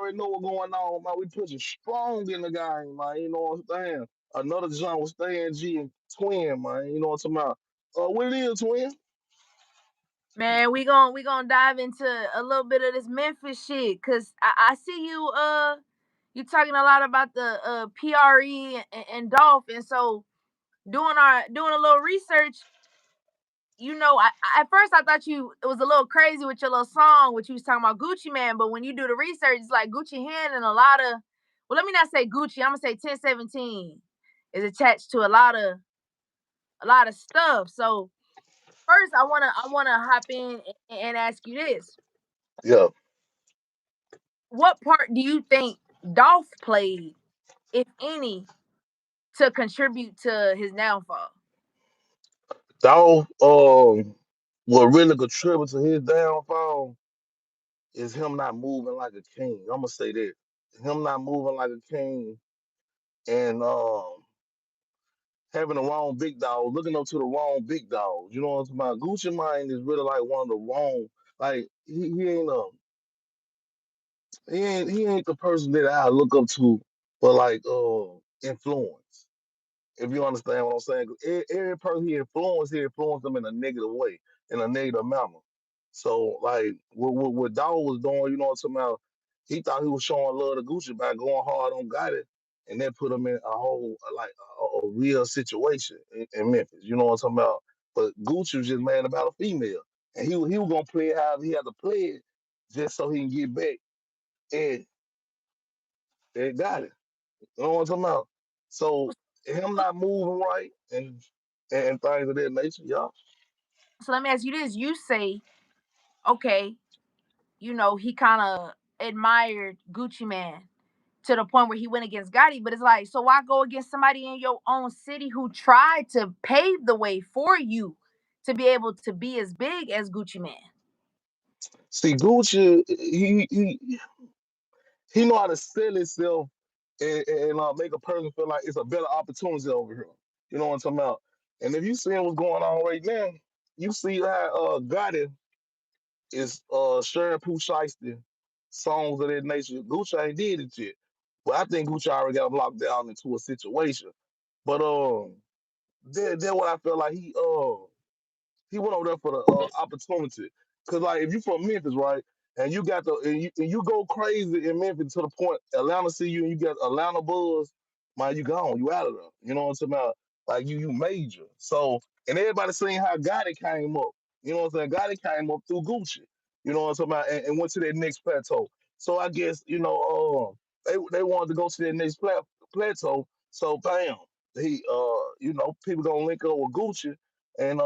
already know what's going on, man. We pushing strong in the game, man. You know what I'm saying? Another John was staying G and twin, man. You know what I'm talking about? What it is, twin? Man, we gonna dive into a little bit of this Memphis shit, cause I see you talking a lot about the PRE and Dolph, and so doing a little research. At first I thought it was a little crazy with your little song, which you was talking about Gucci Man, but when you do the research, it's like Gucci hand and a lot of, well, let me not say Gucci, I'm gonna say 1017 is attached to a lot of stuff. So first I wanna hop in and ask you this. Yeah. What part do you think Dolph played, if any, to contribute to his downfall? Dolph, what really contributed to his downfall is him not moving like a king. I'm gonna say that. Him not moving like a king and having the wrong big dog, looking up to the wrong big dog. You know what I'm talking about? Gucci Mane is really like one of the wrong. Like he ain't the person that I look up to for like influence. If you understand what I'm saying, 'cause every person he influenced them in a negative way, in a negative manner. So like what Dawg was doing, you know what I'm talking about? He thought he was showing love to Gucci by going hard on Gotti, and that put him in a whole like a real situation in Memphis. You know what I'm talking about? But Gucci was just mad about a female, and he was gonna play it how he had to play it, just so he can get back and got it. You know what I'm talking about? So him not moving right and things of that nature, y'all. So let me ask you this. You say, okay, he kind of admired Gucci Man to the point where he went against Gotti, but it's like, so why go against somebody in your own city who tried to pave the way for you to be able to be as big as Gucci Man? See, Gucci, he know how to sell himself and make a person feel like it's a better opportunity over here. You know what I'm talking about? And if you seeing what's going on right now, you see how Gotti is sharing Pooh Shiesty songs of that nature. Gucci ain't did it yet. But I think Gucci already got him locked down into a situation. But then what I feel like he went over there for the opportunity. Cause like if you from Memphis, right, and you got the and you go crazy in Memphis to the point Atlanta see you and you got Atlanta buzz, man, you gone, you out of there. You know what I'm talking about? Like you major. So and everybody seen how Gotti came up. You know what I'm saying? Gotti came up through Gucci. You know what I'm talking about? And went to that next plateau. So I guess they wanted to go to that next plateau. So bam, people gonna link up with Gucci and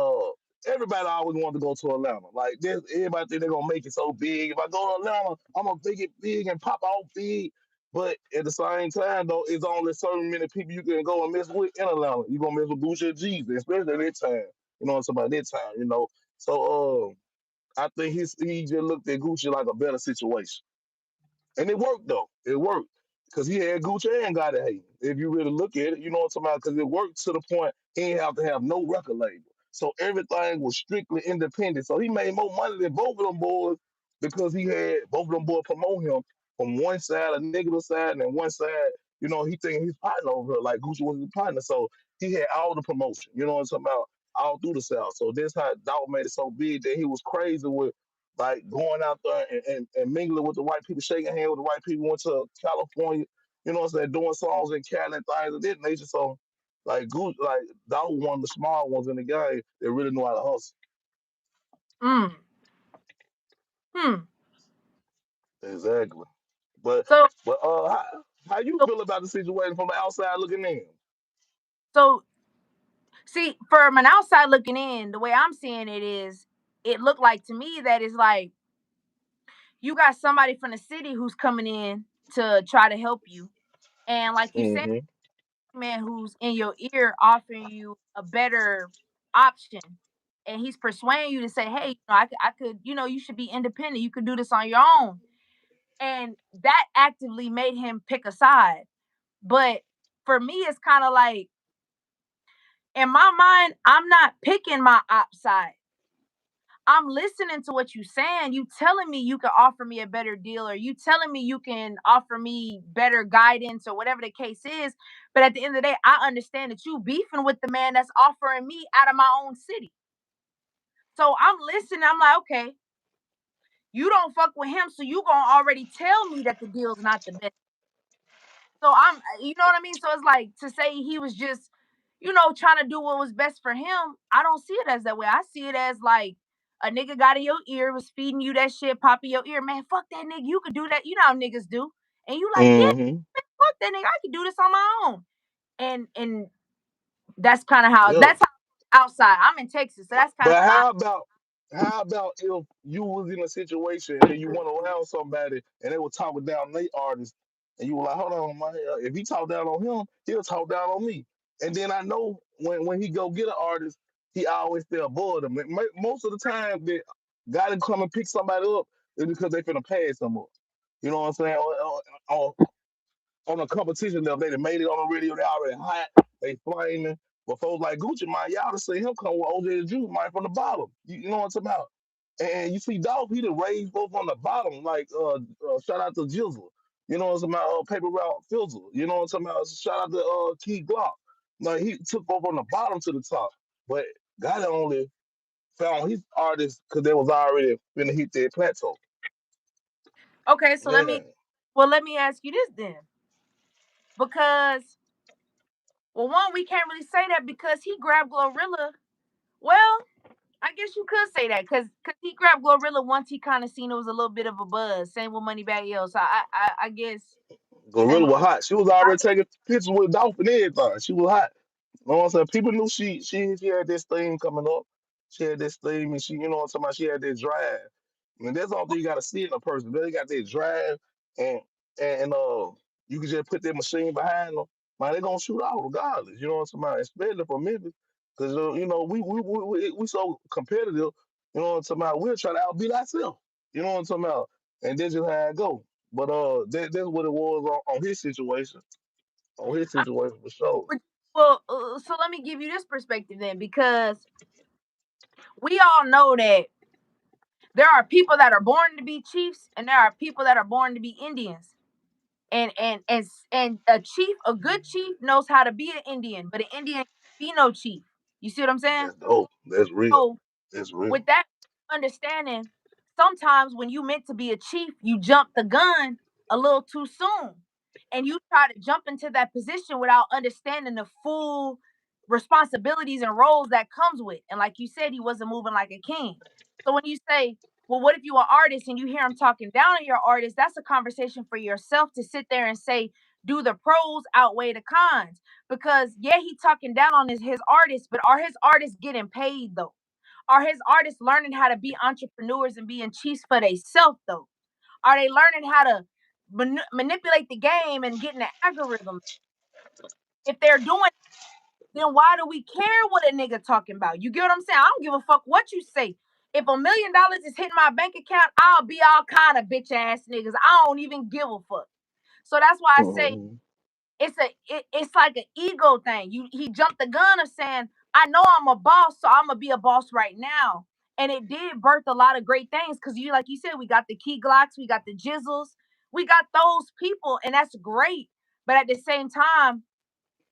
everybody always wanted to go to Atlanta. Like this, everybody think they're gonna make it so big. If I go to Atlanta, I'm gonna make it big and pop out big. But at the same time, though, it's only certain many people you can go and mess with in Atlanta. You gonna mess with Gucci and Jeezy, especially at that time. You know what I'm talking about that time, you know. So I think he just looked at Gucci like a better situation. And it worked though. It worked. Because he had Gucci and got it hating. If you really look at it, you know what I'm talking about? Because it worked to the point he didn't have to have no record label. So everything was strictly independent. So he made more money than both of them boys because he had both of them boys promote him from one side, a negative side, and then one side, he thinking he's partner over her, like Gucci was his partner. So he had all the promotion, you know what I'm talking about, all through the South. So that's how Dog made it so big that he was crazy with like going out there and mingling with the white people, shaking hands with the white people, went to California, you know what I'm saying, doing songs in Cali and things of that nature. So like that was one of the small ones in the game that really knew how to hustle. Mm. Hmm. Exactly. But So how you so feel about the situation from the outside looking in? so see, from an outside looking in, the way I'm seeing it is, it looked like to me that it's like you got somebody from the city who's coming in to try to help you, and like you said, Hmm. man who's in your ear offering you a better option, and he's persuading you to say, hey, I could, you should be independent, you could do this on your own, and that actively made him pick a side. But for me, it's kind of like, in my mind, I'm not picking my op side. I'm listening to what you saying. You telling me you can offer me a better deal, or you telling me you can offer me better guidance, or whatever the case is. But at the end of the day, I understand that you beefing with the man that's offering me out of my own city. So I'm listening. I'm like, okay, you don't fuck with him, so you gonna already tell me that the deal's not the best. So you know what I mean? So it's like, to say he was just, trying to do what was best for him. I don't see it as that way. I see it as like a nigga got in your ear, was feeding you that shit, popping your ear. Man, fuck that nigga. You could do that. You know how niggas do. And you like, yeah, Mm-hmm. man, fuck that nigga. I can do this on my own. And that's kind of how, Yeah. outside. I'm in Texas, so that's kind of But how how about if you was in a situation and then you went around somebody and they were talking down their artist and you were like, hold on, man, if he talk down on him, he'll talk down on me. And then I know when he go get an artist, he always stay above them. Most of the time, the guy that come and pick somebody up is because they finna pass them up. You know what I'm saying? Or on a competition level. They done made it on the radio. They already hot. They flaming. But folks like Gucci, man, y'all to see him come with OJ the Juice, man, from the bottom. You know what I'm talking about? And you see Dolph, he done raised folks on the bottom. Like, shout out to Jizzle. You know what I'm talking about? Paper Route Fizzle. You know what I'm talking about? Shout out to Key Glock. Like, he took folks from the bottom to the top. But God only found his artists because they was already finna hit their plateau. okay. So Yeah. let me ask you this then, because, well, one, we can't really say that because he grabbed Glorilla. Well, I guess you could say that because he grabbed Glorilla once he kind of seen it was a little bit of a buzz. Same with Moneybagg Yo. So I guess same Gorilla with was hot. She was already taking pictures with Dolph and everything. She was hot. You know what I'm saying? People knew she had this thing coming up. She had this thing, and she, you know what I'm talking about? She had this drive. I mean, that's all thing you gotta see in a person. They got that drive, and you can just put that machine behind them. Man, they gonna shoot out regardless. You know what I'm talking about? Especially for Memphis, because we so competitive. You know what I'm talking about? We'll try to outbeat ourselves. You know what I'm talking about? And that's just how it go. But that's what it was on his situation. On his situation for sure. well, so let me give you this perspective then, because we all know that there are people that are born to be chiefs, and there are people that are born to be Indians. And a good chief knows how to be an Indian, but an Indian can't be no chief. You see what I'm saying? That's dope. That's real. So That's real. with that understanding, sometimes when you meant to be a chief, you jump the gun a little too soon. And you try to jump into that position without understanding the full responsibilities and roles that comes with. And like you said, he wasn't moving like a king. So when you say, well, what if you are an artist and you hear him talking down on your artist? That's a conversation for yourself to sit there and say, do the pros outweigh the cons? Because yeah, he talking down on his artists, but are his artists getting paid though? Are his artists learning how to be entrepreneurs and being chiefs for themselves though? Are they learning how to manipulate the game and getting the algorithm? If they're doing, then why do we care what a nigga talking about? You get what I'm saying? I don't give a fuck what you say. If $1 million is hitting my bank account, I'll be all kind of bitch ass niggas. I don't even give a fuck. So that's why I say Mhm. it's like an ego thing. He jumped the gun of saying, I know I'm a boss, so I'm gonna be a boss right now. And it did birth a lot of great things because you, like you said, we got the Key Glocks, we got the Jizzles, we got those people, and that's great. But at the same time,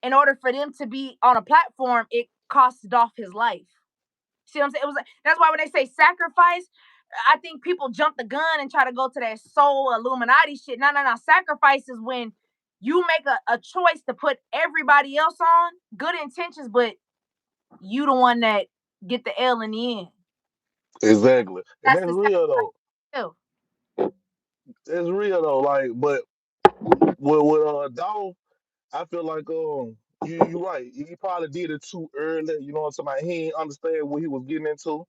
in order for them to be on a platform, it costed off his life. See what I'm saying? It was like, that's why when they say sacrifice, I think people jump the gun and try to go to that soul Illuminati shit. No, no, no. Sacrifice is when you make a choice to put everybody else on good intentions, but you the one that get the L in the end. Exactly. And That's that's the real though. sacrifice. That's real though. Like, but with Dolph, I feel like you right. He probably did it too early. You know what I'm talking about? He ain't understand what he was getting into.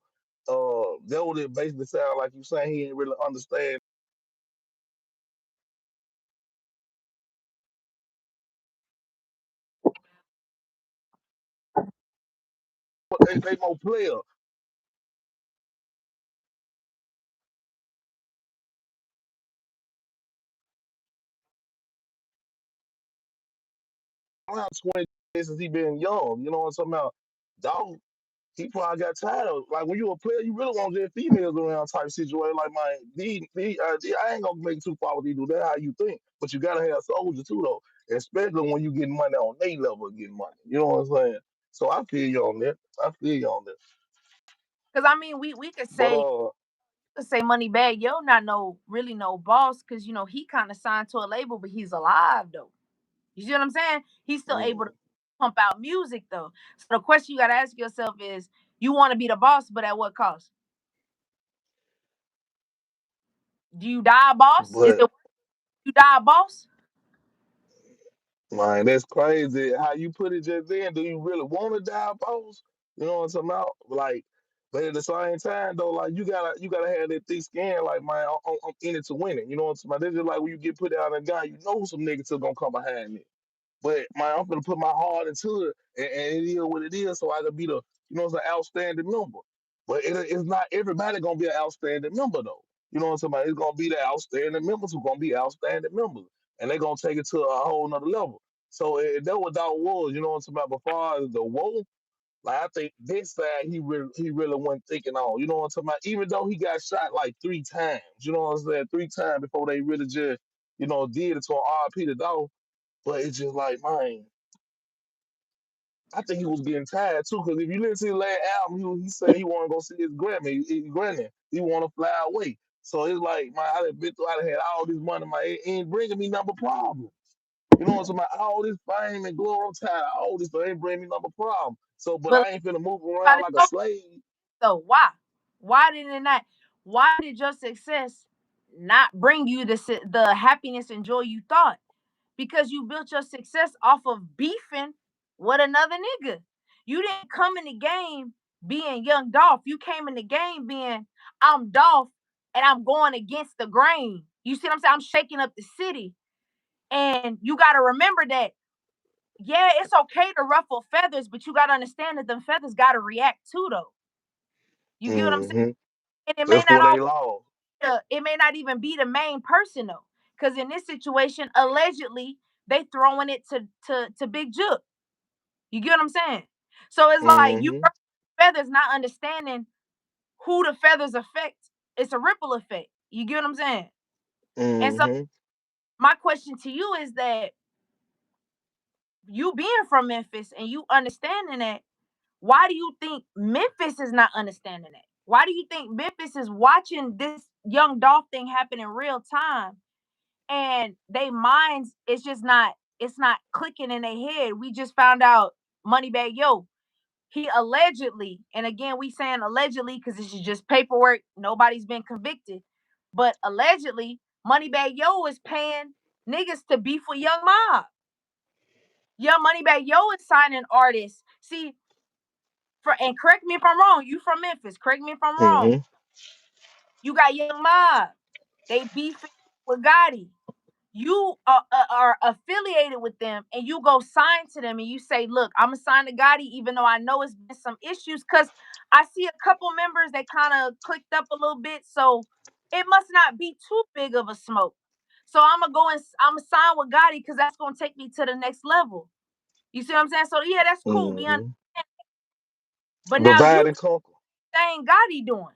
That would it basically sound like you saying he didn't really understand what they more player. Around 20 since he been young. You know what I'm talking about? Dolph he probably got tired of like when you a player, you really want just females around type situation. Like man, I ain't gonna make it too far with these dudes. That's how you think, but you gotta have soldiers too though, especially when you getting money on their level of getting money. You know what I'm saying? So I feel you on that. I feel you on that. Because I mean, we But could say Moneybag Yo not no really no boss, because you know he kind of signed to a label, but he's alive though. You see what I'm saying? He's still able to mm, pump out music though. So the question you got to ask yourself is, you want to be the boss, but at what cost? Do you die a boss? Is but it you die a boss? man, that's crazy. How you put it just then? Do you really want to die post? You know what I'm talking about? Like, but at the same time though, like you gotta have that thick skin. Like, man, I'm in it to win it. You know what I'm talking about? This is like when you get put out in a guy, you know some niggas still gonna come behind me. But man, I'm gonna put my heart into it, and it is what it is, so I can be the it's an outstanding member. But it's not everybody gonna be an outstanding member though. You know what I'm saying? It's gonna be the outstanding members who gonna be outstanding members, and they're gonna take it to a whole nother level. So that what that was. You know what I'm saying? About before the woe, like I think this side he really wasn't thinking on. You know what I'm talking about? Even though he got shot like 3 times, you know what I'm saying? 3 times before they really just did it to an RP to dog. But it's just like, man, I think he was getting tired too. Because if you listen to his last album, he said he want to go see his granny. He want to fly away. So it's like, man, I done been through, I done had all this money, man, it ain't bringing me number problem. You know what I'm saying? All this fame and glory, I'm tired of all this, but it ain't bringing me number problem. So, but But I ain't finna move around gotta like a show slave. though. Why? Why did it not? Why did your success not bring you the happiness and joy you thought? Because you built your success off of beefing with another nigga. You didn't come in the game being young Dolph. You came in the game being, I'm Dolph and I'm going against the grain. You see what I'm saying? I'm shaking up the city. And you got to remember that, yeah, it's okay to ruffle feathers, but you got to understand that the feathers got to react too, though. You get what I'm saying? Mm-hmm. And it may That's not what all, they lost. it may not even be the main person though, because in this situation, allegedly they throwing it to Big Jook. You get what I'm saying? So it's like you Mm-hmm. feathers not understanding who the feathers affect. It's a ripple effect. You get what I'm saying? And so Mm-hmm. my question to you is that, you being from Memphis and you understanding that, why do you think Memphis is not understanding that? Why do you think Memphis is watching this young Dolph thing happen in real time, and they minds, it's not clicking in their head? We just found out Moneybag Yo, he allegedly, and again we saying allegedly because this is just paperwork, nobody's been convicted, but allegedly Moneybag Yo is paying niggas to beef with Young Mob. Young Moneybag Yo is signing artists. See, and correct me if I'm wrong, you from Memphis, correct me if I'm wrong. Mm-hmm. You got Young Mob, they beefing with Gotti. You are affiliated with them, and you go sign to them and you say, look, I'm gonna sign to Gotti even though I know it's been some issues, because I see a couple members that kind of clicked up a little bit, so it must not be too big of a smoke. So I'm gonna go and I'm gonna sign with Gotti because that's gonna take me to the next level. You see what I'm saying? So yeah, that's cool. We understand. Mm-hmm. But now Divide you and conquer. saying Gotti doing.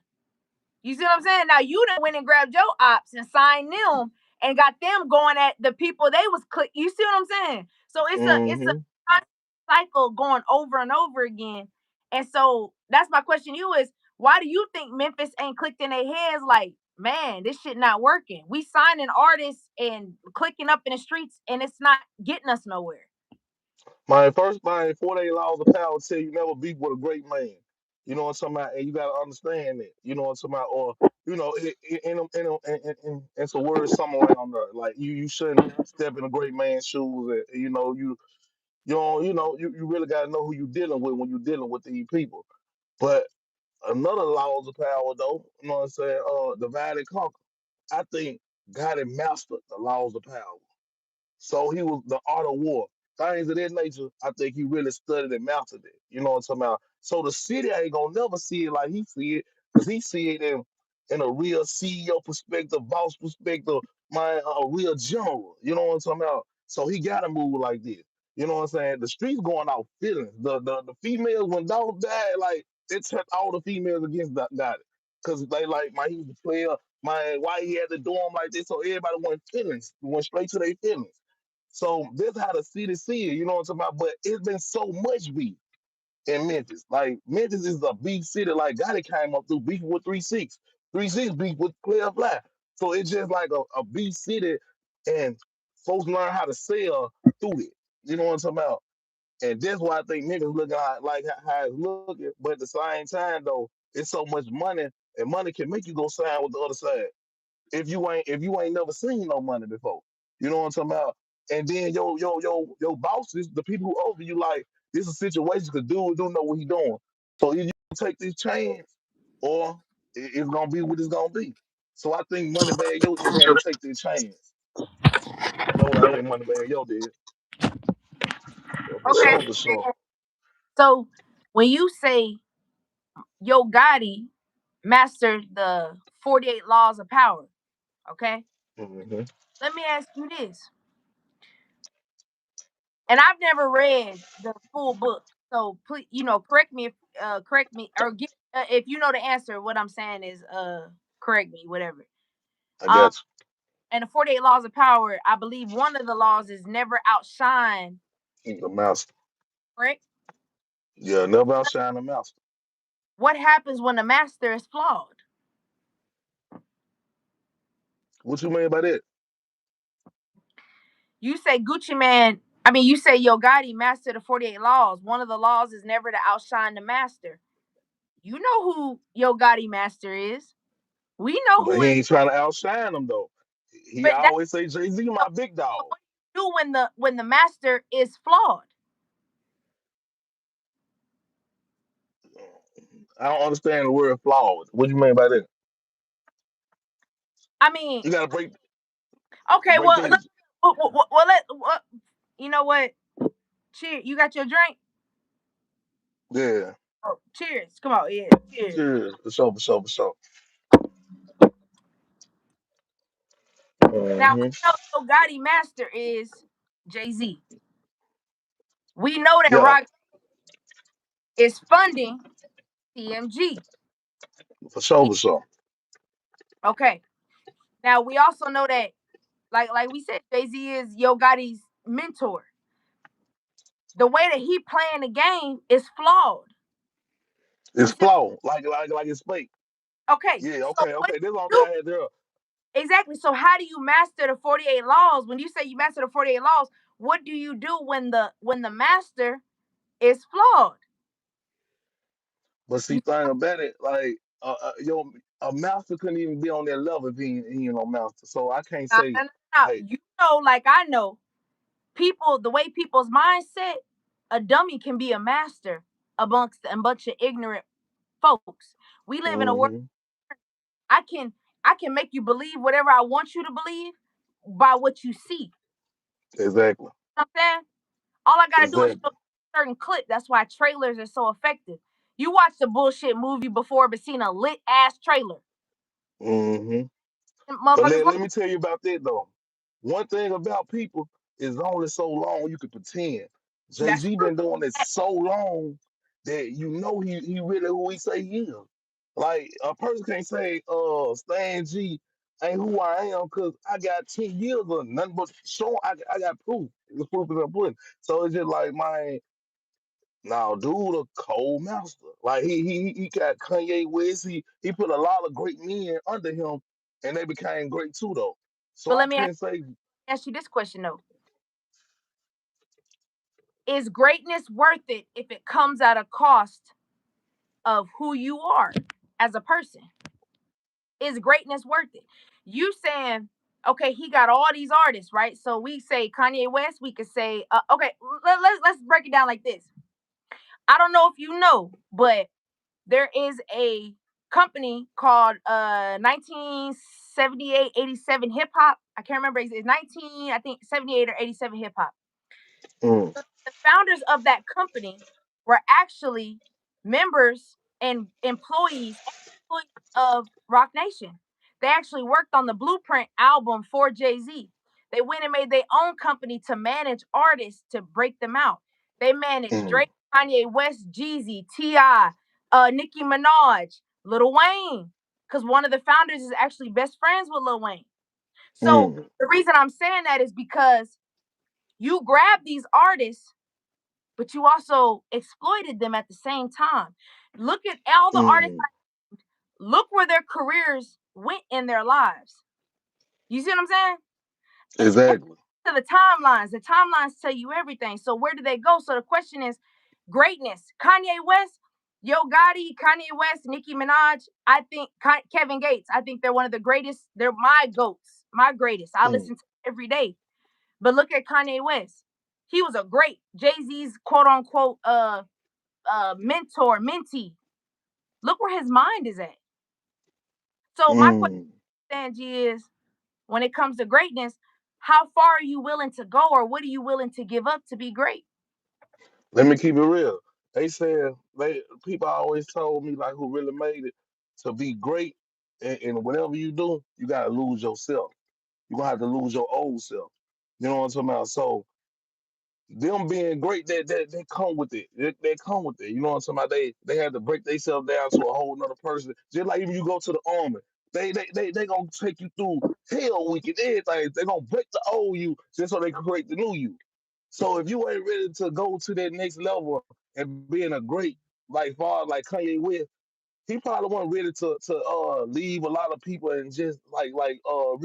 You see what I'm saying? Now you done went and grabbed your ops and signed them and got them going at the people they was click. You see what I'm saying? So it's a Mm-hmm. constant cycle going over and over again. And so that's my question to you is, why do you think Memphis ain't clicked in their heads like, man, this shit not working? We signing artists and clicking up in the streets and it's not getting us nowhere. My first thing, 48 laws of power tell you never be with a great man. You know what I'm talking about? And you got to understand that. You know what I'm talking about? Or, in some words somewhere around there. Like, you shouldn't step in a great man's shoes. And, you don't, you really got to know who you're dealing with when you're dealing with these people. But another laws of power, though, you know what I'm saying? Divide and conquer. I think God had mastered the laws of power. So he was the art of war. Things of that nature, I think he really studied and mastered it. You know what I'm talking about? So the city ain't gonna never see it like he see it, because he see it in a real CEO perspective, boss perspective, my a real general. You know what I'm talking about? So he gotta move like this. You know what I'm saying? The streets going out feelings. The females when dogs died, like it turned all the females against that because they like my he was the player. My why he had to do him like this, so everybody went straight to their feelings. So this how the city see it, you know what I'm talking about? But it's been so much beef in Memphis. Like Memphis is a beef city. Like Gotti came up through beef with 3-6. 3-6 beef with Clear Fly. So it's just like a beef city and folks learn how to sell through it. You know what I'm talking about? And that's why I think niggas look like how it's looking. But at the same time though, it's so much money and money can make you go sign with the other side if you ain't never seen no money before. You know what I'm talking about? And then your bosses, the people who over you, like this is a situation because dude don't know what he doing. So either you take this chance or it's gonna be what it's gonna be. So I think Moneybag Yo just had to take this chance. That's what I think Moneybag Yo did. So for Okay. sure, for sure. So when you say Yo Gotti mastered the 48 laws of power, okay? Hmm. Let me ask you this. And I've never read the full book. So please, correct me or give if you know the answer, what I'm saying is correct me, whatever. I Um got and the 48 laws of power, I believe one of the laws is never outshine, you. The master. correct? Yeah, never outshine the master. What happens when the master is flawed? What you mean by that? You say Gucci Man, I mean, you say Yo Gotti mastered the 48 laws. One of the laws is never to outshine the master. You know who Yo Gotti master is. We know But who he is, ain't trying to outshine them though. He but that's always say Jay Z my big dog. what you do when the master is flawed. I don't understand the word flawed. What do you mean by that? I mean, You gotta break okay, break well, look, things. you know what? Cheer, you got your drink? Yeah. Oh, cheers. Come on, yeah, cheers. Cheers. For sure, for sure, for sure. Now Hmm. we know Yo Gotti master is Jay-Z. We know that Yeah, Rock is funding TMG. for sure, for sure. Okay. Now we also know that, like we said, Jay Z is Yo Gotti's mentor. The way that he playing the game is flawed. It's You see? flawed. Like it's fake. Okay. Yeah, So okay, what okay. This is all do you thing I had there. do exactly? So how do you master the 48 laws? When you say you master the 48 laws, what do you do when the master is flawed? But see, You thing about it, like yo, a master couldn't even be on that level if he ain't no master. So I can't say, hey, you know, like I know, people the way people's mindset, a dummy can be a master amongst a bunch of ignorant folks. We live in a world. hmm I can I can make you believe whatever I want you to believe by what you see. exactly, You know what I'm saying? All I gotta do is show exactly. a certain clip. That's why trailers are so effective. You watch the bullshit movie before, but seen a lit ass trailer. Hmm. And But motherfuckers let like, me tell you about that though. One thing about people is only so long you can pretend. Jay that's Z true. been doing this so long that you know he really who he say he is. Like a person can't say Stan G ain't who I am because I got 10 years of nothing but show. I got proof. The proof is important. So it's just like my now, dude, a cold master. Like he got Kanye West. He put a lot of great men under him, and they became great too, though. So But I let me can't say ask you this question though: is greatness worth it if it comes at a cost of who you are as a person? Is greatness worth it? You saying, okay, he got all these artists, right? So we say Kanye West, we could say, okay, let's break it down like this. I don't know if you know, but there is a company called 1978 87 Hip Hop. I can't remember. It's 19, I think 78 or 87 Hip Hop. mm, The founders of that company were actually members and employees of Rock Nation. They actually worked on the Blueprint album for Jay Z. They went and made their own company to manage artists to break them out. They managed mm, Drake, Kanye West, Jeezy, Ti. Nicki Minaj, Lil Wayne, because one of the founders is actually best friends with Lil Wayne. So Mm. the reason I'm saying that is because you grab these artists, but you also exploited them at the same time. Look at all the artists. Mm. Look where their careers went in their lives. You see what I'm saying? It's Exactly. to the timelines. The timelines tell you everything. So where do they go? So the question is greatness. Kanye West, Yo Gotti, Kanye West, Nicki Minaj. I think Kevin Gates. I think they're one of the greatest. They're my goats, my greatest. I Mm. listen to every day. But look at Kanye West. He was a great Jay-Z's quote unquote mentor, mentee. Look where his mind is at. So my question, Mm. Angie, is when it comes to greatness, how far are you willing to go or what are you willing to give up to be great? Let me keep it real. They said they people always told me like who really made it to be great, and whatever you do, you gotta lose yourself. You gonna have to lose your old self. You know what I'm talking about? So them being great, that they come with it. They come with it. You know what I'm talking about? They had to break themselves down to a whole nother person. Just like even you go to the army, they gonna take you through hell week and everything. They gonna break the old you just so they can create the new you. So if you ain't ready to go to that next level and being a great like father like Kanye West, he probably wasn't ready to leave a lot of people and just really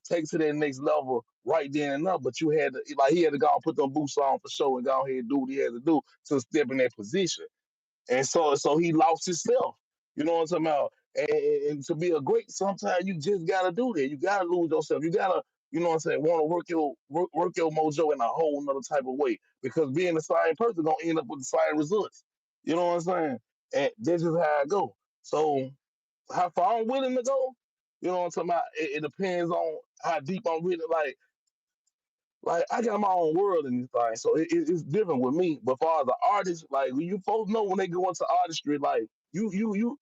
take to that next level right then and up. But you had to like he had to go and put them boots on for sure and go ahead and do what he had to do to step in that position. And so he lost himself. You know what I'm talking about? And to be a great, sometimes you just gotta do that. You gotta lose yourself. You gotta, you know what I'm saying, want to work your mojo in a whole nother type of way. Because being the same person gonna end up with the same results. You know what I'm saying? And this is how I go. So how far I'm willing to go, you know what I'm talking about? It depends on how deep I'm really like I got my own world in this thing, so it's different with me. But for as an artist, like you folks know when they go into artistry, like you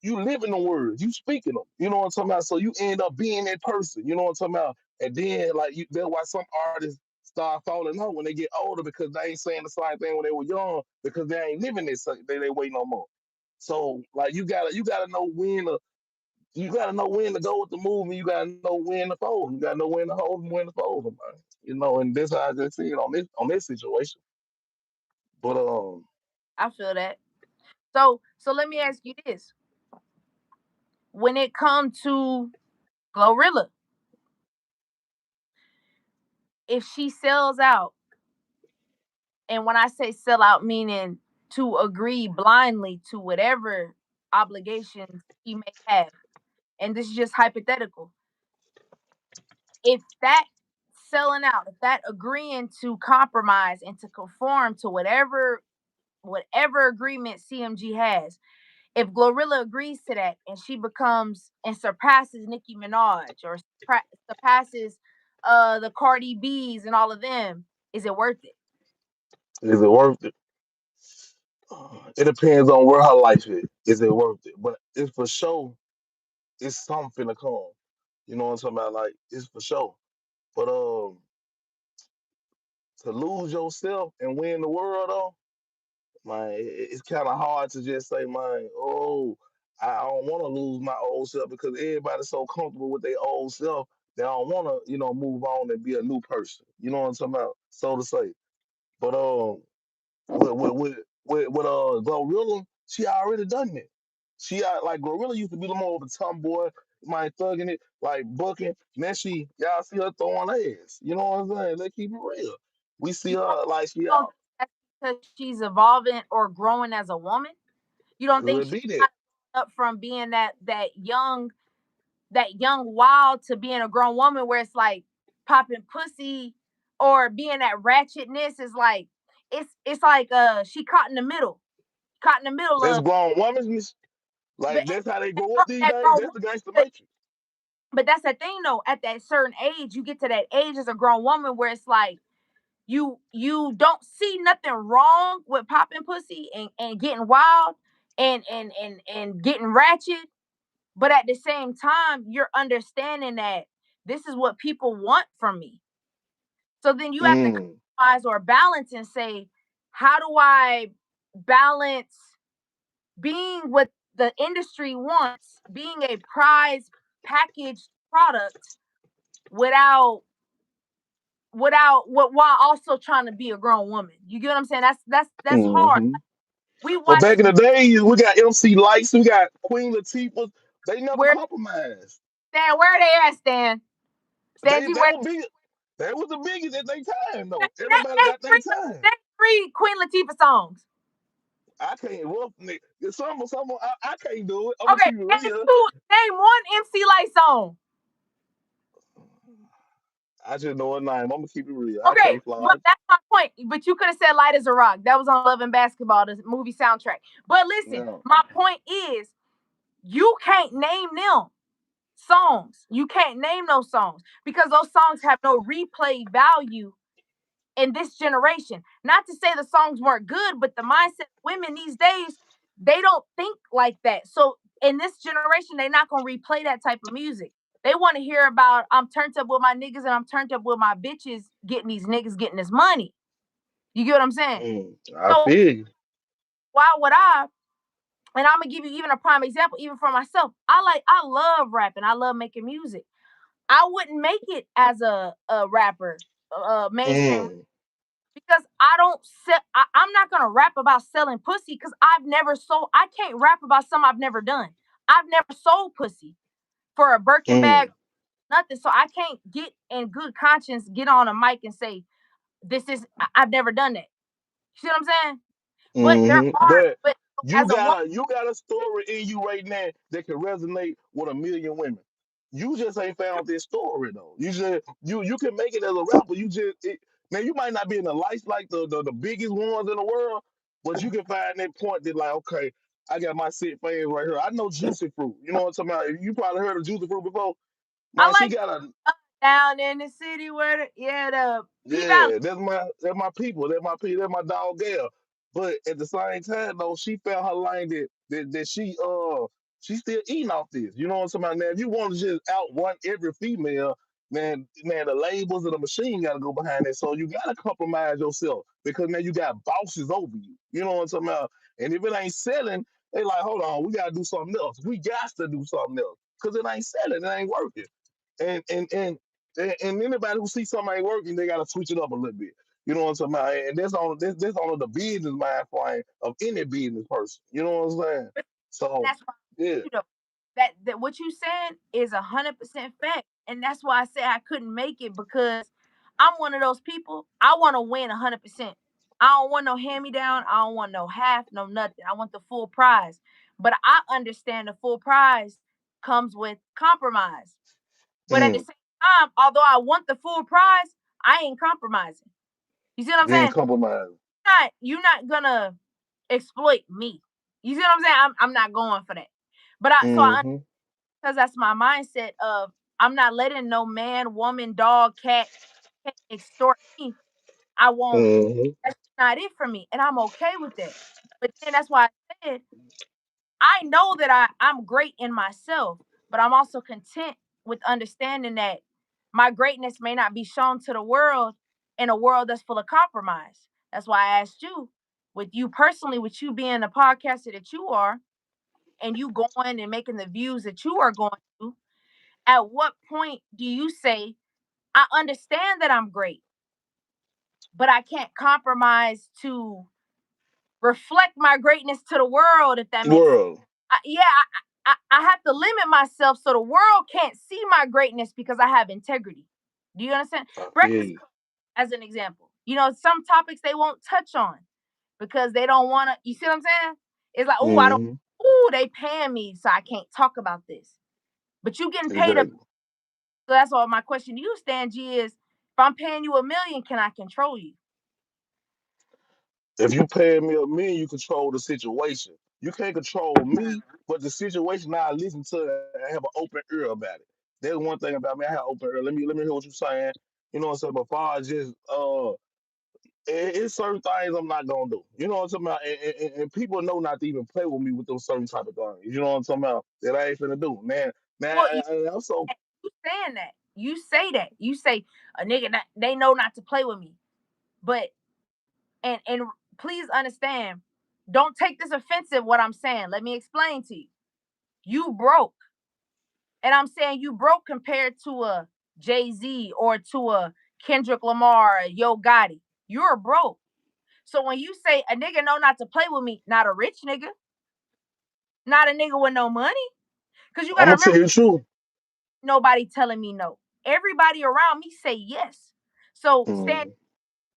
live in the words, you speaking them. You know what I'm talking about? So you end up being that person. You know what I'm talking about? And then like that's why some artists start falling out when they get older because they ain't saying the same thing when they were young because they ain't living this they way no more. So like you gotta know when to go with the movement. You gotta know when to fold. You gotta know when to hold and when to fold them, man. You know, and that's how I just see it on this situation. But I feel that. So let me ask you this. When it comes to Glorilla, if she sells out, and when I say sell out, meaning to agree blindly to whatever obligations he may have, and this is just hypothetical, if that selling out, if that agreeing to compromise and to conform to whatever agreement CMG has, if Glorilla agrees to that and she becomes and surpasses Nicki Minaj or surpasses the Cardi B's and all of them, is it worth it? is it worth it? It depends on where her life is. Is it worth it? But it's for sure. It's something to come. You know what I'm talking about? Like it's for sure. But to lose yourself and win the world though, man, it's kind of hard to just say, man, oh, I don't want to lose my old self because everybody's so comfortable with their old self. They don't want to, move on and be a new person. You know what I'm talking about? So to say. But with with with Glorilla, she already done it. She like Glorilla used to be the more of a tomboy, my thugging it, like bucking. Now y'all see her throwing ass. You know what I'm saying? Let's keep it real. We see You her like she don't out. think that's because she's evolving or growing as a woman? You don't think Could she's be that. kind of up from being that young wild to being a grown woman where it's like popping pussy or being that ratchetness is like it's like she caught in the middle That's of grown women. but Like that's how they grow up these that days. grown That's the gangster woman, matrix. but that's the thing though, at that certain age you get to that age as a grown woman where it's like you don't see nothing wrong with popping pussy and getting wild and getting ratchet, but at the same time you're understanding that this is what people want from me. So then you have to Mm, compromise or balance and say, how do I balance being with the industry wants being a prize packaged product without while also trying to be a grown woman. You get what I'm saying? That's hard. Hmm. We But watch back in the day, we got MC Lights, we got Queen Latifah. They never where compromised. where they at, Stan. Stan G, They where were big. They was the biggest at their time though. Everybody name got their three, time. name three Queen Latifah songs. I can't rough it. I can't do it. I'm gonna Okay, keep it name real. two, name one MC Light song. I just know a name. I'm gonna keep it real. I Okay, can't fly. but that's my point. But you could have said "Light as a Rock." That was on Love and Basketball, the movie soundtrack. But listen, No. my point is, you can't name them songs. You can't name those songs because those songs have no replay value in this generation. Not to say the songs weren't good, but the mindset of women these days, they don't think like that. So in this generation, they're not gonna replay that type of music. They want to hear about I'm turned up with my niggas and I'm turned up with my bitches getting these niggas getting this money. You get what I'm saying? I So feel you. why would I? And I'm gonna give you even a prime example, even for myself. I love rapping. I love making music. I wouldn't make it as a rapper, mainstream, Mm, because I don't sell. I'm not gonna rap about selling pussy because I've never sold. I can't rap about something I've never done. I've never sold pussy for a Birkin bag, mm, nothing. So I can't get in good conscience, get on a mic and say this is. I've never done that. You see what I'm saying? But there are. But But you as a woman, got a story in you right now that can resonate with a million women. You just ain't found this story though. You can make it as a rapper. Now you might not be in the lights like the biggest ones in the world, but you can find that point that like, okay, I got my set fans right here. I know Juicy Fruit. You know what I'm talking about? You probably heard of Juicy Fruit before. I Man, she like got a down in the city where the P Valley. yeah, that's my people. That's my people. That's my dog Gal. But at the same time though, she found her lane that she still eating off this. You know what I'm talking about? Now, if you want to just outrun every female, man, the labels and the machine gotta go behind it. So you gotta compromise yourself because now you got bosses over you. You know what I'm talking about? And if it ain't selling, they like, hold on, we gotta do something else. We got to do something else. Cause it ain't selling, it ain't working. And anybody who sees something ain't working, they gotta switch it up a little bit. You know what I'm talking about? And that's on the business mind frame of any business person. You know what I'm saying? So That's why yeah. you know that what you saying is 100% fact, and that's why I say I couldn't make it because I'm one of those people. I want to win 100%. I don't want no hand me down. I don't want no half, no nothing. I want the full prize. But I understand the full prize comes with compromise. But at the Mm, same time, although I want the full prize, I ain't compromising. You see what I'm you ain't saying? compromising. You're not gonna exploit me. You see what I'm saying? I'm not going for that. But I Mm-hmm. because that's my mindset of I'm not letting no man, woman, dog, cat extort me. I won't. Mm-hmm. That's not it for me, and I'm okay with that. But then that's why I said I know that I'm great in myself, but I'm also content with understanding that my greatness may not be shown to the world in a world that's full of compromise. That's why I asked you, with you personally, with you being the podcaster that you are, and you going and making the views that you are going to, at what point do you say, I understand that I'm great, but I can't compromise to reflect my greatness to the world, if that makes sense? World. Yeah, I have to limit myself so the world can't see my greatness because I have integrity. Do you understand? I feel Breakfast you. Club, as an example. Some topics they won't touch on because they don't want to. You see what I'm saying? It's like, oh, I don't. Mm-hmm. Oh, they paying me, so I can't talk about this. But you getting paid a. Exactly. So that's all. My question to you, Stan G, is: if I'm paying you $1 million, can I control you? If you pay me $1 million, you control the situation. You can't control me, but the situation now I listen to it and have an open ear about it. There's one thing about me, I have open ear. Let me hear what you're saying. You know what I'm saying? But far as just it's certain things I'm not gonna do. You know what I'm talking about? And people know not to even play with me with those certain type of things. You know what I'm talking about? That I ain't finna do. Man, Well, I'm so you saying that. You say that. You say a nigga that they know not to play with me. But and please understand, don't take this offensive what I'm saying. Let me explain to you. You broke. And I'm saying you broke compared to a Jay-Z or to a Kendrick Lamar, a Yo Gotti. You're broke. So when you say a nigga know not to play with me, not a rich nigga, not a nigga with no money, because you I'm gotta gonna tell remember you the truth. nobody telling me no. Everybody around me say yes. So Stan, Mm.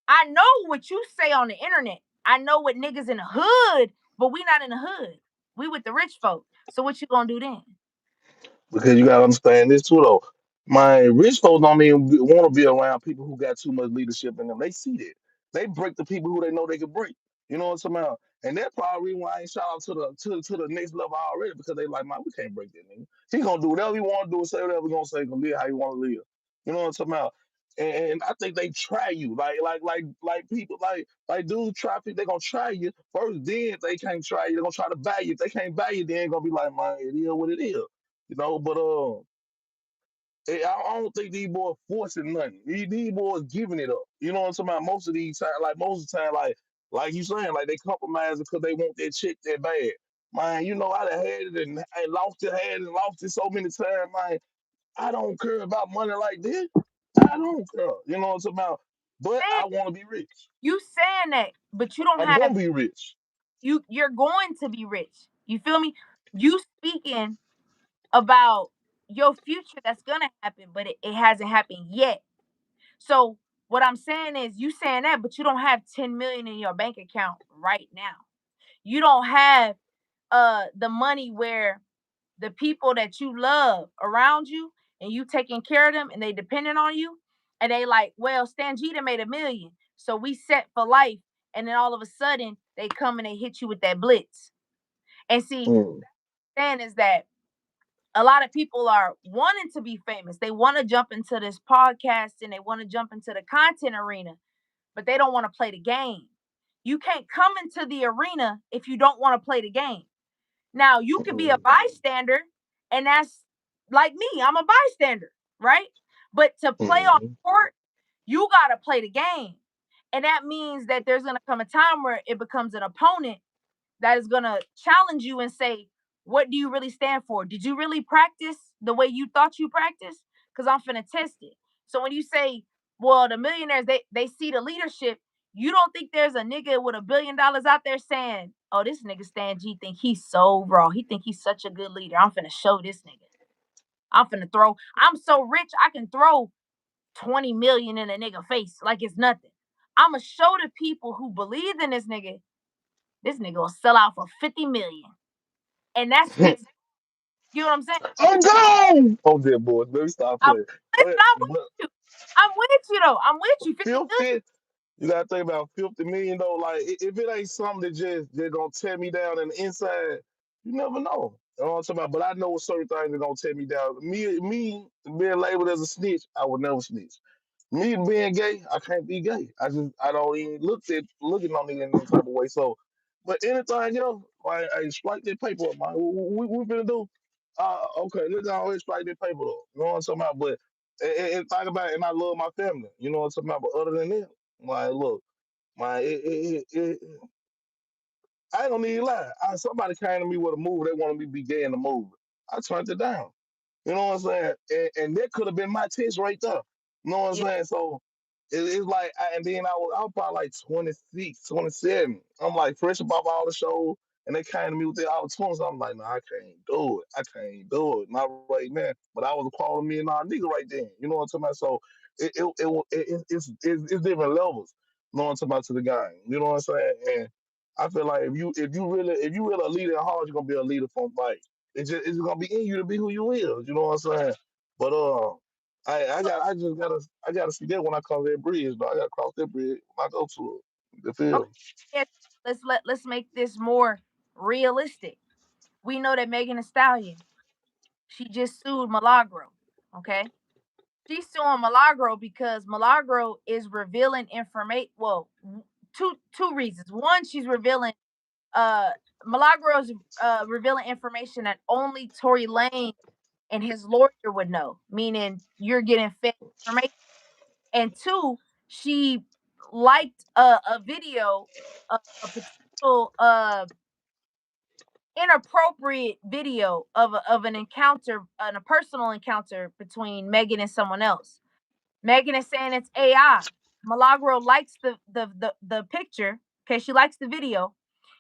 I know what you say on the internet. I know what niggas in the hood, but we not in the hood. We with the rich folk. So what you gonna do then? Because you gotta understand this too, though. My rich folks don't even want to be around people who got too much leadership in them. They see that. They break the people who they know they can break. You know what I'm talking about? And that's probably why I ain't shout out to the next level already, because they like, man, we can't break that nigga. He gonna do whatever he want to do and say whatever he gonna say, gonna live how he want to live. You know what I'm talking about? And I think they try you, like people, like dudes try people. They gonna try you first. Then if they can't try you, they gonna try to buy you. If they can't buy you, then they gonna be like, man, it is what it is. But I don't think these boys forcing nothing. These boys giving it up. You know what I'm talking about? Most of these time, like most of the time, like you saying, like they compromise because they want that chick that bad. Man, I done had it and lost it, had it and lost it so many times. Man, I don't care about money like this. I don't care. You know what I'm talking about? But I want to be rich. You saying that, but you don't I'm have gonna be rich. you're going to be rich. You feel me? You speaking about your future that's gonna happen, but it hasn't happened yet. So what I'm saying is you saying that, but you don't have 10 million in your bank account right now. You don't have the money where the people that you love around you and you taking care of them and they depending on you and they like, well, Stan Gita made 1 million, so we set for life. And then all of a sudden they come and they hit you with that blitz. And see, Mm, saying is that a lot of people are wanting to be famous. They want to jump into this podcast and they want to jump into the content arena, but they don't want to play the game. You can't come into the arena if you don't want to play the game. Now, you could be a mm, bystander, and that's like me. I'm a bystander, right? But to play on mm, court, you got to play the game. And that means that there's going to come a time where it becomes an opponent that is going to challenge you and say, what do you really stand for? Did you really practice the way you thought you practiced? Because I'm finna test it. So when you say, well, the millionaires, they see the leadership, you don't think there's a nigga with $1 billion out there saying, oh, this nigga Stan G think he's so raw. He think he's such a good leader. I'm finna show this nigga. I'm so rich, I can throw 20 million in a nigga face like it's nothing. I'ma show the people who believe in this nigga will sell out for 50 million. And that's mm. fixed. You know what I'm saying? I'm gone. Oh, dear boy. Let me stop I'm, playing. listen, I'm with But you. I'm with you though. I'm with you. 50 million. 50, you gotta think about 50 million though. Like if it ain't something that just they're gonna tear me down in the inside, you never know. You know what I'm talking about? But I know certain things are gonna tear me down. Me being labeled as a snitch, I would never snitch. Me being gay, I can't be gay. I don't even looking on it in any type of way. So, but anything, like I strike that paper up, man. We finna do. Okay, let's always strike that paper up. You know what I'm talking about? But and think about it, and I love my family. You know what I'm talking about? But other than that, like, look, my I don't need to lie. Somebody came to me with a movie. They wanted me to be gay in the movie. I turned it down. You know what I'm saying? And that could have been my test right there. You know what I'm Yeah. saying? So it's like, and then I was probably like 26, 27. I'm like fresh about all the shows, and they came to me with their opportunities. I'm like, no, I can't do it. I can't do it. Not right now. But I was a quality million dollar nigga right then. You know what I'm talking about? So it's different levels. You know what I'm talking about to the game. You know what I'm saying? And I feel like if you really a leader at heart, you're gonna be a leader from like it's gonna be in you to be who you is. You know what I'm saying? But I gotta see that when I come to that bridge. Though I gotta cross that bridge when I go to it. You Okay. feel? Yes. Let's make this more realistic. We know that Megan Thee Stallion, she just sued Milagro. Okay. She's suing Milagro because Milagro is revealing information. Well, two reasons. One, she's revealing uh Milagro is revealing information that only Tory Lane and his lawyer would know, meaning you're getting fake information. And two, she liked a video, a potential inappropriate video of an encounter, a personal encounter between Megan and someone else. Megan is saying it's AI. Milagro likes the picture. Okay, she likes the video.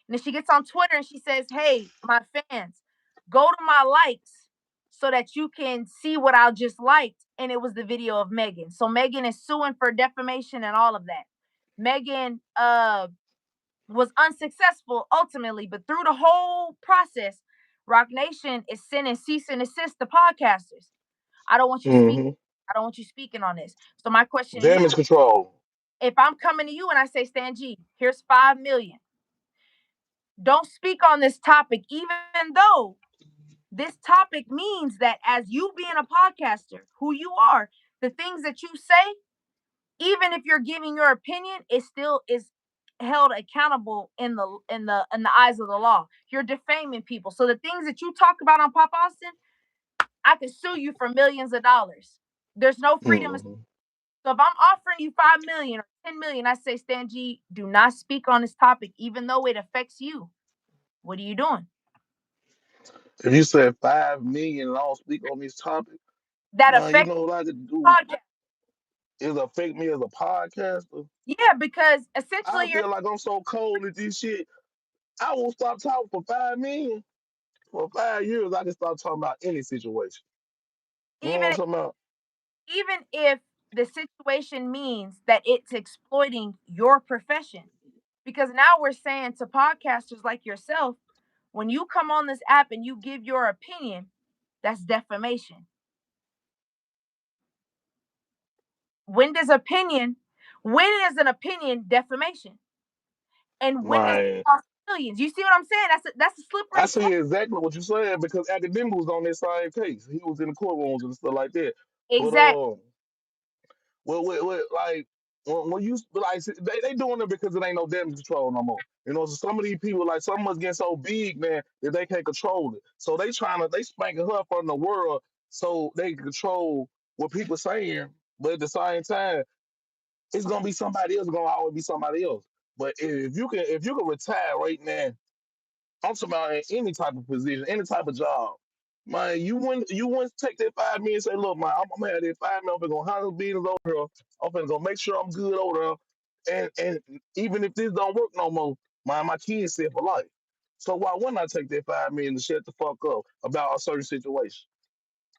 And then she gets on Twitter and she says, "Hey, my fans, go to my likes so that you can see what I just liked." And it was the video of Megan. So Megan is suing for defamation and all of that. Megan was unsuccessful ultimately, but through the whole process, Rock Nation is sending cease and desist to podcasters. I don't want you speaking. Mm-hmm. I don't want you speaking on this. So my question to you: Damage control. if I'm coming to you and I say, Stan G, here's 5 million, don't speak on this topic, even though this topic means that as you being a podcaster, who you are, the things that you say, even if you're giving your opinion, it still is held accountable in the eyes of the law. You're defaming people. So the things that you talk about on Pop Austin, I can sue you for millions of dollars. There's no freedom of. Mm-hmm. So if I'm offering you 5 million or 10 million, I say, Stan G, do not speak on this topic, even though it affects you. What are you doing? If you said 5 million and I don't speak on this topic, That man, you affects know what I could do podcast. is affect me as a podcaster. Yeah, because I essentially you're feel like I'm so cold at this shit. I will stop talking for 5 million. For 5 years, I can stop talking about any situation. You know what even I'm talking about? even if the situation means that it's exploiting your profession. Because now we're saying to podcasters like yourself, when you come on this app and you give your opinion, that's defamation. When does opinion, when is an opinion defamation? And when does it Man, cost millions? You see what I'm saying? That's a I slippery slope. see exactly what you're saying because academic was on that same case. He was in the courtrooms and stuff like that. But Exactly. like when you like they doing it because it ain't no damage control no more. You know, so some of these people like some of us getting so big, man, that they can't control it. So they spanking her from the world so they can control what people saying. But at the same time, it's gonna be somebody else. It's gonna always be somebody else. But if you can retire right now, I'm talking about in any type of position, any type of job. Man, you wouldn't take that 5 million and say, look, man, I'm gonna have that 5 million, I'm gonna handle business over here. I'm gonna make sure I'm good over there. And even if this don't work no more, my kids set for life. So why wouldn't I take that 5 million to shut the fuck up about a certain situation?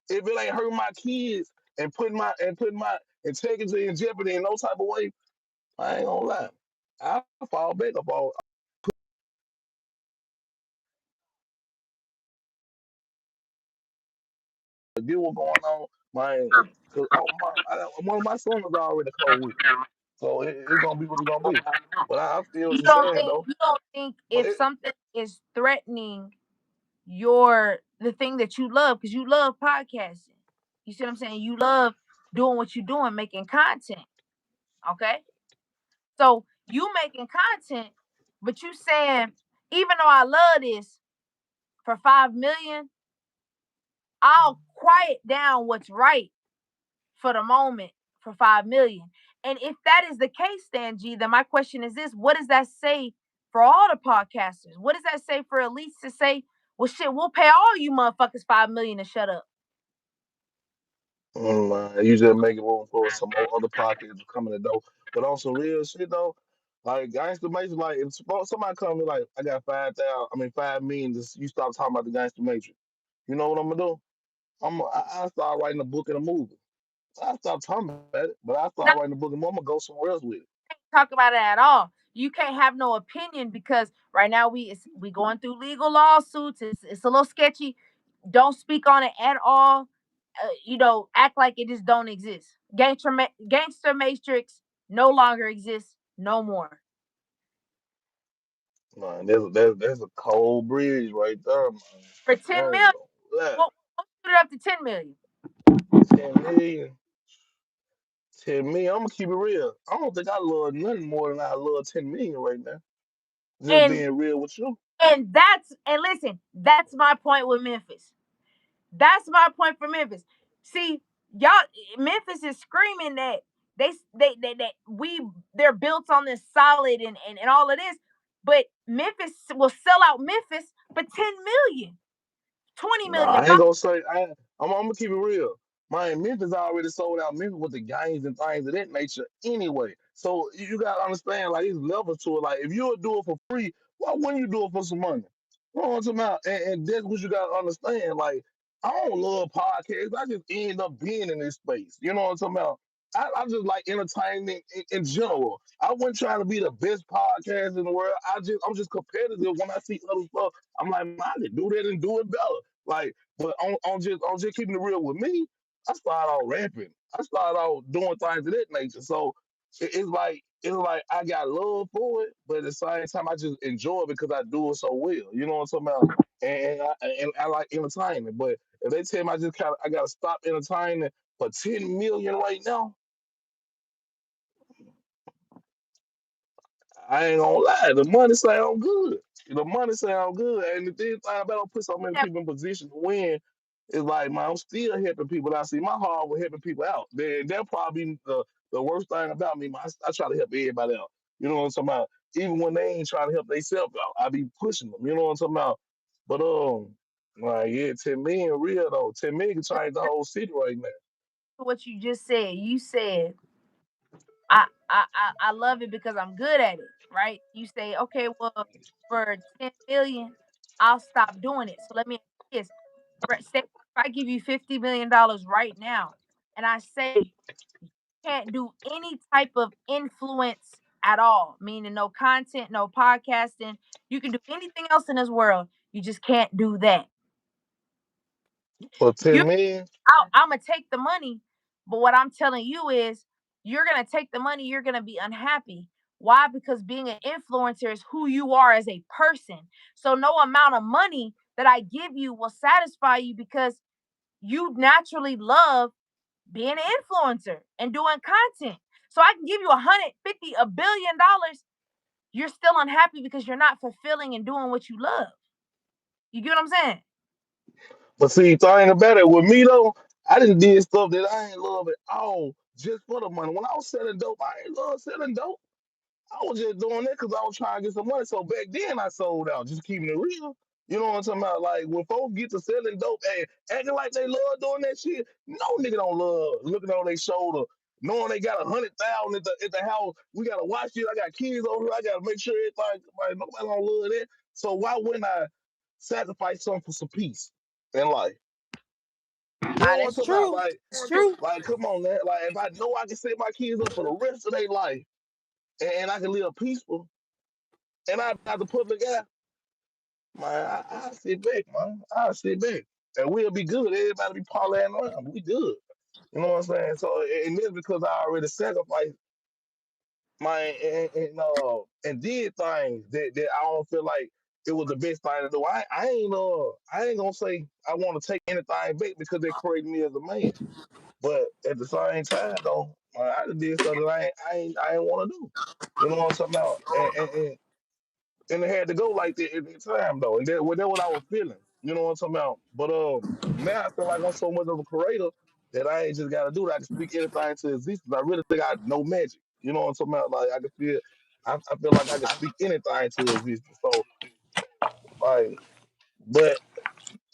If it ain't hurt my kids and putting my integrity in jeopardy in no type of way, I ain't gonna lie. I fall back up on get what's going on, man. Cause one of my sons is already cold with it, so it's gonna be what it's gonna be. But I feel what You you're don't saying think though. you don't think But if something is threatening your the thing that you love, because you love podcasting. You see what I'm saying? You love doing what you're doing, making content. Okay. So you making content, but you saying, even though I love this for 5 million, I'll quiet down what's right for the moment for 5 million. And if that is the case, Stan G, then my question is this: what does that say for all the podcasters? What does that say for elites to say, well, shit, we'll pay all you motherfuckers 5 million to shut up? you just making room for some more other pockets coming to door. But on some real shit though, like gangster matrix, like if somebody come to me like I got 5,000, I mean 5 million, just you stop talking about the gangster matrix. You know what I'm gonna do? I start writing a book and a movie. I stop talking about it, but I start Not writing a book and I'm gonna go somewhere else with it. talk about it at all. You can't have no opinion because right now we going through legal lawsuits. It's a little sketchy. Don't speak on it at all. Act like it just don't exist. Gangster Matrix no longer exists. No more. Man, there's a cold breeze right there, man. For I 10 ain't million, gonna lie. we'll put it up to 10 million. 10 million. 10 million. I'm gonna keep it real. I don't think I love nothing more than I love 10 million right now. Just And being real with you. listen, that's my point with Memphis. That's my point for Memphis. See, y'all, Memphis is screaming that that they're built on this solid and all of this, but Memphis will sell out Memphis But 10 million, 20 million, Nah, I ain't gonna say. I'm gonna keep it real. Man, Memphis already sold out Memphis with the games and things of that nature anyway. So you gotta understand, like, it's levels to it. Like, if you would do it for free, why wouldn't you do it for some money? You know what I'm talking about? And that's what you gotta understand. Like, I don't love podcasts. I just end up being in this space. You know what I'm talking about? I just like entertainment in general. I wasn't trying to be the best podcast in the world. I'm just competitive when I see other stuff. I'm like, man, I can do that and do it better. Like, but on just keeping it real with me, I started out rapping. I started out doing things of that nature. So it's like I got love for it, but at the same time I just enjoy it because I do it so well. You know what I'm talking about? And I like entertainment. But if they tell me I gotta stop entertaining for 10 million right now, I ain't gonna lie. The money sound good. The money sound good. And the thing about don't put so many yeah, people in position to win is like, man, I'm still helping people. I see my heart with helping people out. That probably the worst thing about me. Man, I try to help everybody out. You know what I'm talking about? Even when they ain't trying to help themselves out, I be pushing them. You know what I'm talking about? But like, yeah, 10 million real though. 10 million can change the whole city right now. what you just said. You said I love it because I'm good at it, right? You say, okay, well, for 10 million, I'll stop doing it. So let me ask you this. Say if I give you $50 million right now, and I say you can't do any type of influence at all, meaning no content, no podcasting. You can do anything else in this world. You just can't do that. For You 10 million, I'm gonna take the money, but what I'm telling you is you're gonna take the money, you're gonna be unhappy. Why? Because being an influencer is who you are as a person. So no amount of money that I give you will satisfy you because you naturally love being an influencer and doing content. So I can give you 150, $1 billion. You're still unhappy because you're not fulfilling and doing what you love. You get what I'm saying? but see, thing about it with me though, I didn't did stuff that I ain't love at all just for the money. When I was selling dope, I ain't love selling dope. I was just doing that because I was trying to get some money. So back then I sold out, just keeping it real. You know what I'm talking about? Like when folks get to selling dope and acting like they love doing that shit, no nigga don't love looking on their shoulder, knowing they got 100,000 at the house. We gotta watch it. I got kids over here. I gotta make sure everything. Like nobody don't love that. So why wouldn't I sacrifice something for some peace in life? You know Ah, what I'm that's talking about? true. That's true. Like, come on, man. Like, if I know I can set my kids up for the rest of their life and I can live peaceful, and I have to put the guy, man, I sit back, man. I sit back, and we'll be good. Everybody be parlaying around. We good. You know what I'm saying? So, and this because I already sacrificed my and did things that I don't feel like it was the best thing to do. I ain't gonna say I want to take anything back because they created me as a man. But at the same time, though, I just did stuff that I ain't want to do. You know what I'm talking about? And it had to go like that at the time, though. And that what I was feeling. You know what I'm talking about? But now I feel like I'm so much of a creator that I ain't just got to do that. I can speak anything to existence. I really think I know magic. You know what I'm talking about? Like I feel like I can speak anything to existence. So like, but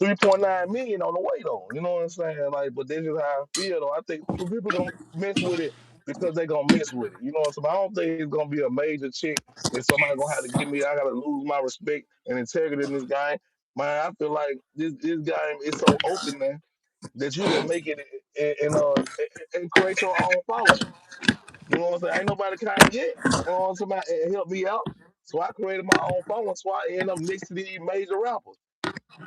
3.9 million on the way though. You know what I'm saying? Like, but that's just how I feel though. I think people gonna mess with it because they gonna mess with it. You know what I'm saying? I don't think it's gonna be a major check that somebody gonna have to give me. I gotta lose my respect and integrity in this game. Man, I feel like this game is so open, man, that you can make it and create your own following. You know what I'm saying? Ain't nobody came yet. You know what I'm saying? And help me out. So I created my own following. So I end up next to these major rappers.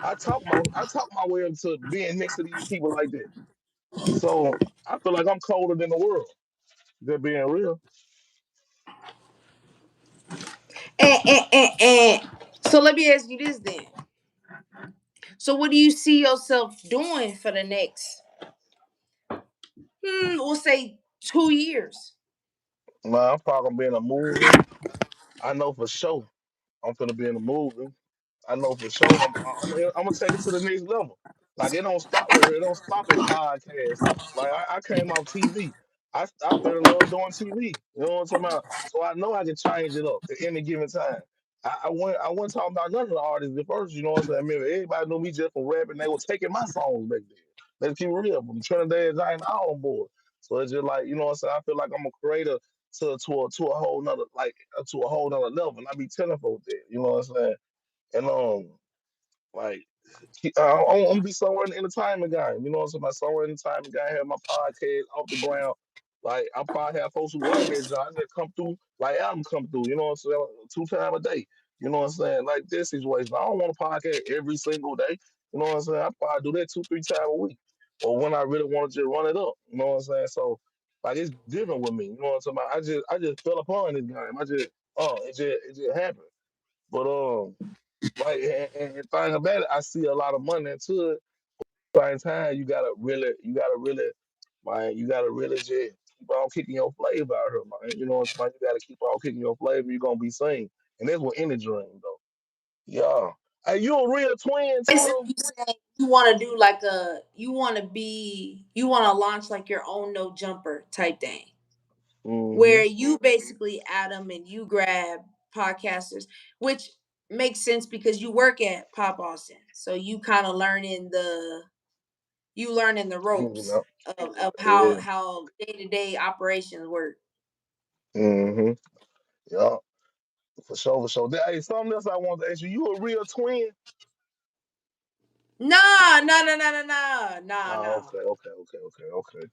I talk my way into being next to these people like that. So I feel like I'm colder than the world. They're being real. And so let me ask you this then. So what do you see yourself doing for the next, we'll say 2 years? Man, I'm probably gonna be in a movie. I know for sure I'm gonna be in a movie. I know for sure I'm gonna take it to the next level. Like it don't stop right here. It don't stop at podcasts. Like I came off TV. I fell in love doing TV. You know what I'm talking about? So I know I can change it up at any given time. I wasn't talking about none of the artists at first, you know what I'm saying? I mean, everybody knew me just from rapping. They were taking my songs back then. Let's keep it real. From Trinidad Giant all on board. So it's just like, you know what I'm saying? I feel like I'm a creator to a whole nother to a whole nother level. And I be telling folks that, you know what I'm saying? And like I'm gonna be somewhere in the entertainment game. You know what I'm saying? Somewhere in the entertainment game, have my podcast off the ground. Like I probably have folks who run that job that come through, like I'm come through. You know what I'm saying? 2 times a day. You know what I'm saying? Like this situation. I don't want a podcast every single day. You know what I'm saying? I probably do that 2, 3 times a week, or when I really want to just run it up. You know what I'm saying? So like it's different with me. You know what I'm saying? I just fell upon this game. It just happened. But like, and thing about it, I see a lot of money into it. Same time, you gotta really just keep on kicking your flavor out here, man. You know what I'm saying? You gotta keep on kicking your flavor. You're gonna be seen, and that's what any dream, though. Yeah. Hey, you a real twin too, Basically, though? you saying you want to do like a, you want to launch like your own no jumper type thing, Mm-hmm. where you basically Adam and you grab podcasters, which makes sense because you work at Pop Austin, so you learning the ropes Yeah. of Yeah. how day-to-day operations work. Mm-hmm. Yeah. For sure, for sure. Hey, something else I want to ask you. You a real twin? No, no, no, no, no, no, no, Oh, no. okay, okay, okay, okay, okay.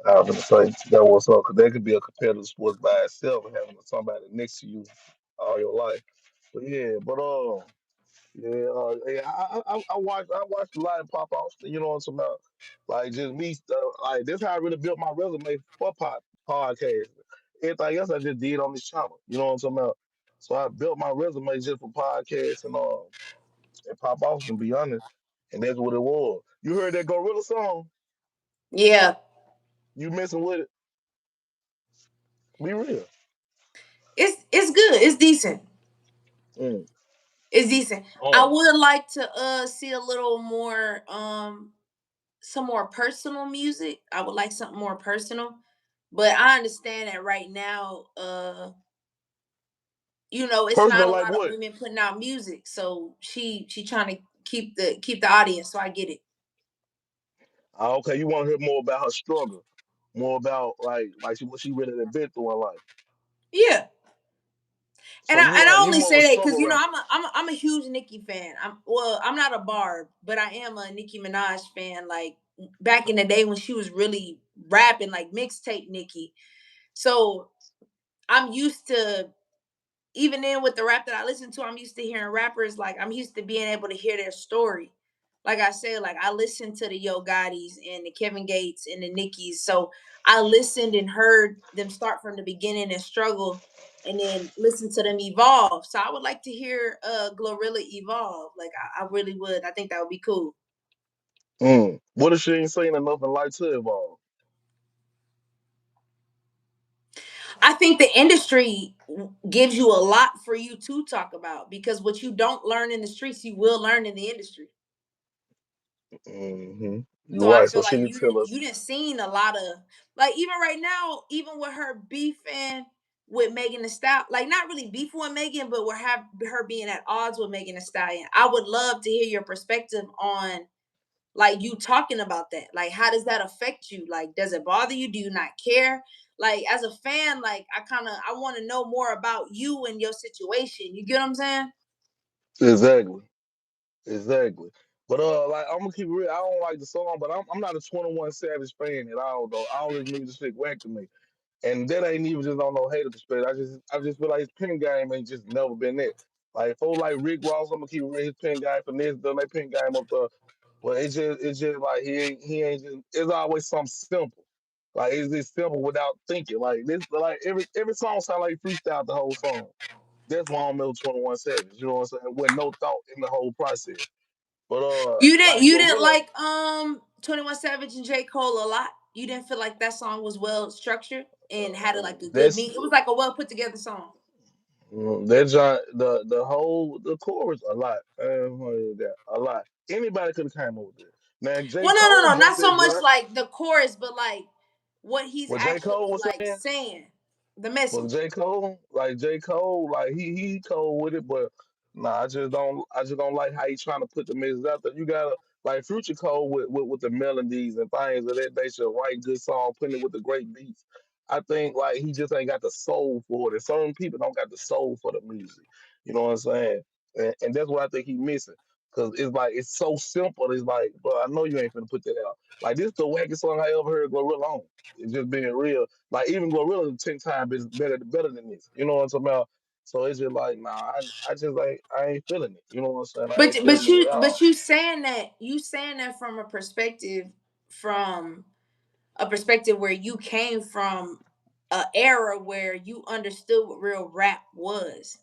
I was gonna say that was up because that could be a competitive sport by itself, having somebody next to you all your life. But yeah, yeah, I watched a lot of pop offs. You know what I'm talking about? Like just me, like this how I really built my resume for podcast. Everything else I just did on this channel. You know what I'm talking about? So I built my resume just for podcasts and pop offs, and be honest, and that's what it was. You heard that Gorilla song? Yeah, You messing with it? Be real. it's good. It's decent. Mm. It's decent. I Oh, would like to see a little more some more personal music. I would like something more personal. But I understand that right now, it's not personal a like lot of what? women putting out music. So she trying to keep the audience. So I get it. Okay, you want to hear more about her struggle, more about what she really done been through in life. Yeah. And So I you and like I you only more of a say that because struggle rapper. I'm a huge Nicki fan. I'm not a Barb, but I am a Nicki Minaj fan. Like back in the day when she was really rapping, like mixtape Nicki. So I'm used to, even then with the rap that I listen to, I'm used to hearing rappers, like I'm used to being able to hear their story. Like I said, like I listened to the Yo Gottis and the Kevin Gates and the Nickies. So I listened and heard them start from the beginning and struggle and then listen to them evolve. So I would like to hear Glorilla evolve. Like I really would. I think that would be cool. What if she ain't saying enough in life to evolve? I think the industry gives you a lot for you to talk about because what you don't learn in the streets, you will learn in the industry. hmm So You're I right. So feel she like can tell us. you didn't seen a lot of, like, even right now, even with her beefing with Megan Thee Stallion, like not really beefing with Megan, but with have her being at odds with Megan Thee Stallion. I would love to hear your perspective on like you talking about that. Like, how does that affect you? Like, does it bother you? Do you not care? Like, as a fan, like I want to know more about you and your situation. You get what I'm saying? Exactly. Exactly. But like I'm gonna keep it real. I don't like the song, but I'm not a 21 Savage fan at all though. All this music shit whack to me. And that ain't even just on no hater perspective. I just feel like his pen game ain't just never been it. Like folks like Rick Ross, I'm gonna keep it real, his pen game for this, done their pen game up there. But it's just like he ain't just it's always something simple. Like it's just simple without thinking. Like this like every song sound like freestyle the whole song. That's why I don't know 21 Savage. You know what I'm saying? With no thought in the whole process. But like You didn't Gorilla, like 21 Savage and J. Cole a lot. You didn't feel like that song was well structured and had like a good that's mean. It was like a well put together song. that John the chorus a lot. A lot. Anybody could have came up with it. Now J. Well, no, Cole no, no, not jumped so that much joint. like the chorus, but like what he's What J. Cole actually was like saying, saying. The But message. J. Cole, like he cold with it, but nah, I just don't like how he trying to put the message out there. You gotta like Future Cole with the melodies and things of that nature, write good song, putting it with the great beats. I think like he just ain't got the soul for it. And certain people don't got the soul for the music. You know what I'm saying? And that's what I think he missing. Cause it's like it's so simple. It's like, bro, I know you ain't finna put that out. Like this the wackest song I ever heard Glorilla on. It's just being real. Like even Glorilla 10 times is better than this. You know what I'm talking about? So it's just like, nah, I just like I ain't feeling it. You know what I'm saying? I But ain't but feeling it you at but all. you saying that from a perspective, from a perspective where you came from a era where you understood what real rap was.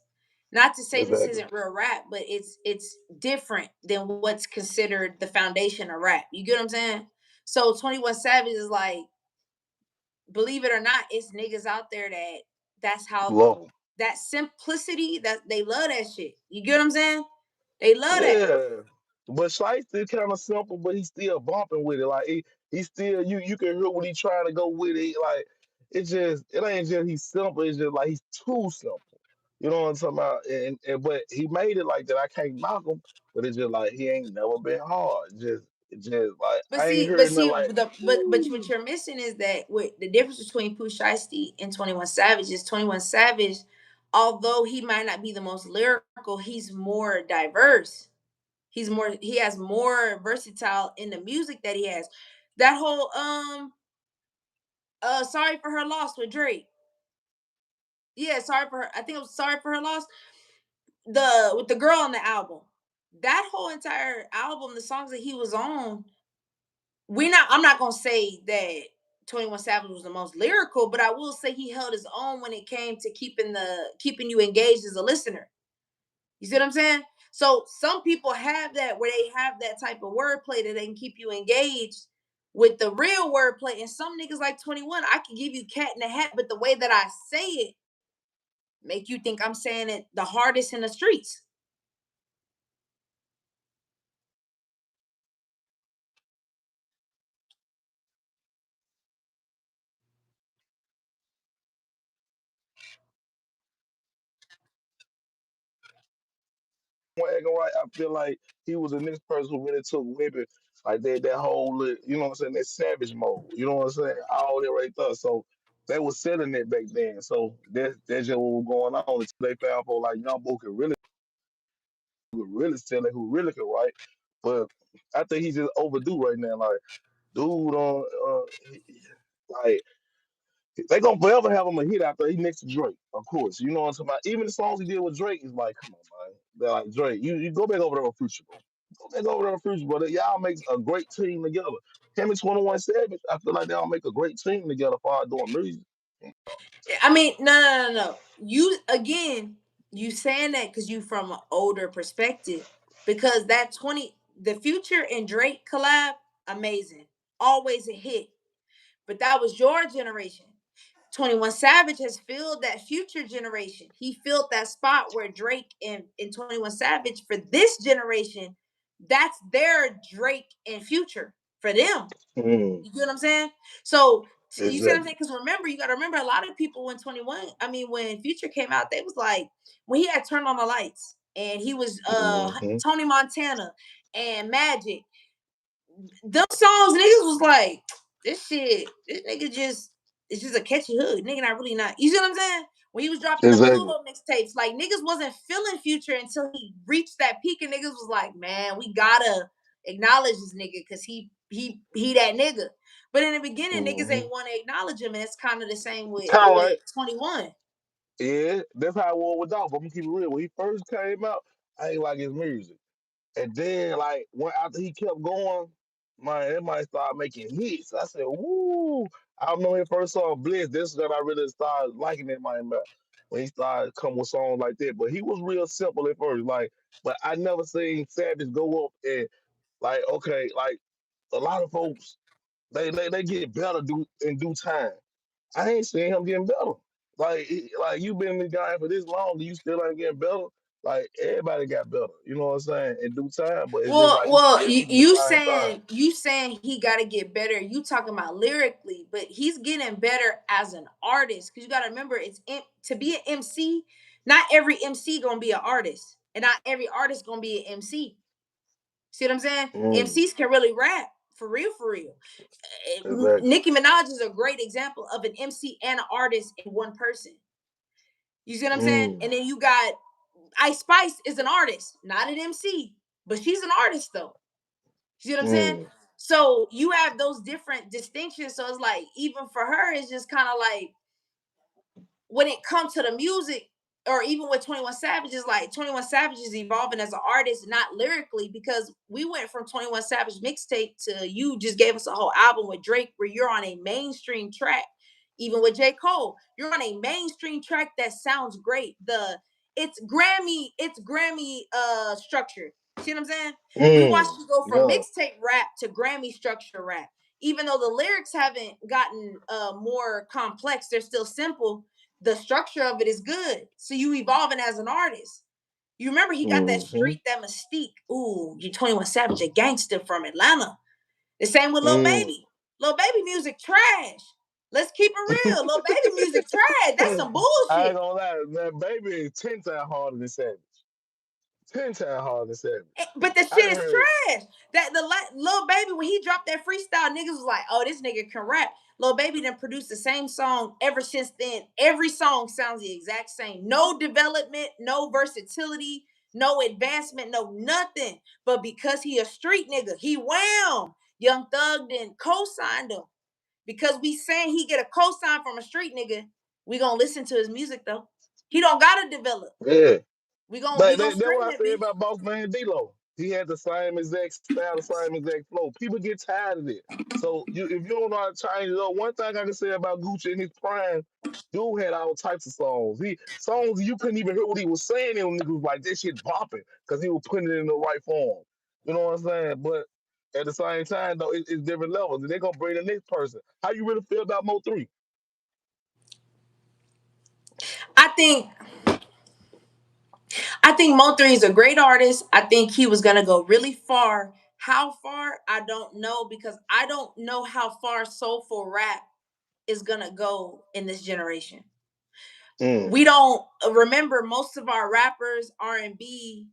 Not to say this Exactly. isn't real rap, but it's different than what's considered the foundation of rap. You get what I'm saying? So 21 Savage is like, believe it or not, it's niggas out there that's how, Love 'em. that simplicity, that they love that shit. You get what I'm saying? They love that. Yeah. But Shiesty still kind of simple, but he's still bumping with it. Like he still you can hear when he trying to go with it. Like it ain't just he's simple. It's just like he's too simple. You know what I'm talking about? And but he made it like that. I can't knock him, but it's just like he ain't never been hard. It just like But I ain't see, but heard nothing see, like. but what you're missing is that with the difference between Pooh Shiesty and 21 Savage is 21 Savage, although he might not be the most lyrical, he's more diverse. He has more versatile in the music that he has. That whole sorry for her loss with Drake. Yeah, sorry for her. I think it was sorry for her loss. The with the girl on the album. That whole entire album, the songs that he was on, I'm not gonna say that 21 Savage was the most lyrical, but I will say he held his own when it came to keeping you engaged as a listener. You see what I'm saying? So some people have that where they have that type of wordplay that they can keep you engaged with the real wordplay. And some niggas like 21, I can give you cat in the hat, but the way that I say it make you think I'm saying it the hardest in the streets. Acting right, I feel like he was the next person who really took women like that whole you know what I'm saying, that savage mode. You know what I'm saying? All that right there. So they was selling it back then. So that's just what was going on until they found for like young boy could really sell it, who really could write. But I think he's just overdue right now. Like dude like they gonna forever have him a hit after he next to Drake, of course. You know what I'm talking about? Even the songs he did with Drake is like, come on, man. They're like Drake, you go back over there with Future, bro. Go back over there with Future, brother. Y'all make a great team together. Him and 21 Savage, I feel like they all make a great team together for doing music. I mean, no. You again, you saying that because you from an older perspective. Because that 20, the Future and Drake collab, amazing, always a hit. But that was your generation. 21 Savage has filled that Future generation. He filled that spot where Drake and 21 Savage for this generation, that's their Drake and Future for them. Mm, You get what I'm saying? So you see what I'm exactly. saying? Because remember, you got to remember a lot of people when 21, I mean, when Future came out, they was like, when he had Turned on the Lights and he was Hmm. Tony Montana and Magic, them songs, niggas was like, this nigga just, it's just a catchy hood. Nigga not really not. You see what I'm saying? When he was dropping them Exactly. Pluto mixtapes, like niggas wasn't feeling Future until he reached that peak, and niggas was like, man, we gotta acknowledge this nigga because he that nigga. But in the beginning, niggas Hmm. ain't want to acknowledge him, and it's kind of the same with Kind of with like, 21. yeah, that's how I was with Dolph. I'm gonna keep it real. When he first came out, I ain't like his music. And then like when after he kept going, man, it might start making hits. I said, "Woo!" I remember when I first saw Bliss. This is when I really started liking it, man. When he started coming with songs like that, but he was real simple at first. Like, but I never seen Savage go up and like, okay, like a lot of folks, they get better in due time. I ain't seen him getting better. Like, like you been the guy for this long, you still ain't getting better. Like everybody got better. You know what I'm saying? In due time, but it's just Well, like you well, still you, keeping the you same grind. saying you saying he got to get better. You talking about lyrically, but he's getting better as an artist. Because you got to remember, to be an MC. Not every MC gonna be an artist, and not every artist gonna be an MC. See what I'm saying? Mm, MCs can really rap for real, for real. exactly. Nicki Minaj is a great example of an MC and an artist in one person. You see what I'm saying? Mm, And then you got Ice Spice is an artist, not an MC, but she's an artist though. You see what I'm saying? mm, So you have those different distinctions. So it's like even for her, it's just kind of like when it comes to the music, or even with 21 Savage, is like 21 Savage is evolving as an artist, not lyrically, because we went from 21 Savage mixtape to you just gave us a whole album with Drake where you're on a mainstream track. Even with J. Cole, you're on a mainstream track that sounds great. It's Grammy structured. See what I'm saying? We watched mm. you go from Yeah. mixtape rap to Grammy structure rap. Even though the lyrics haven't gotten more complex, they're still simple. The structure of it is good. So you evolving as an artist. You remember he got that Mm-hmm. street, that mystique. Ooh, you 21 Savage, a gangster from Atlanta. The same with Lil Mm. Baby. Lil Baby music trash. Let's keep it real. Lil Baby music trash. That's some I ain't bullshit. gonna lie, that baby is 10 times harder than Savage. 10 times harder than Savage. But the I shit done is heard. trash. That the Lil Baby, when he dropped that freestyle, niggas was like, "Oh, this nigga can rap." Lil Baby done produced the same song ever since then. Every song sounds the exact same. No development, no versatility, no advancement, no nothing. But because he a street nigga, he wham. Young Thug then co-signed him. Because we saying he get a co-sign from a street nigga, we gonna listen to his music though. He don't gotta develop. Yeah. We But gonna that's stream what I that said bitch. about Boss Man D-Lo. He had the same exact style, the same exact flow. People get tired of it. So if you don't know how to change it up, one thing I can say about Gucci in his prime, dude had all types of songs. He songs you couldn't even hear what he was saying, and niggas was like this shit bopping because he was putting it in the right form. You know what I'm saying? But at the same time, though, it's different levels. And they're gonna bring the next person. How you really feel about Mo3? I think I think Mo3 is a great artist. I think he was gonna go really far. How far? I don't know, because I don't know how far soulful rap is gonna go in this generation. Mm, We don't remember most of our rappers, R&B,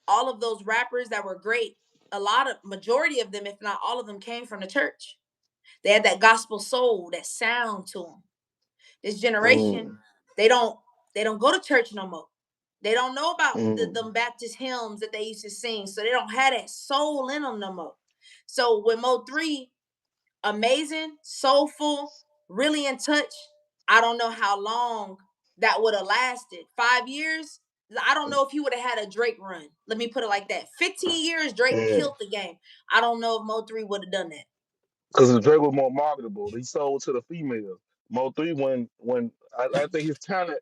all of those rappers that were great. A lot of majority of them, if not all of them, came from the church. They had that gospel soul, that sound to them. This generation, mm, they don't they don't go to church no more. They don't know about mm, them Baptist hymns that they used to sing, so they don't have that soul in them no more. So with Mo3, amazing, soulful, really in touch. I don't know how long that would have lasted. 5 years. I don't know if he would have had a Drake run. Let me put it like that. 15 years, Drake mm. killed the game. I don't know if Mo3 would have done that. Because the Drake was more marketable. He sold to the females. Mo3 when I think his talent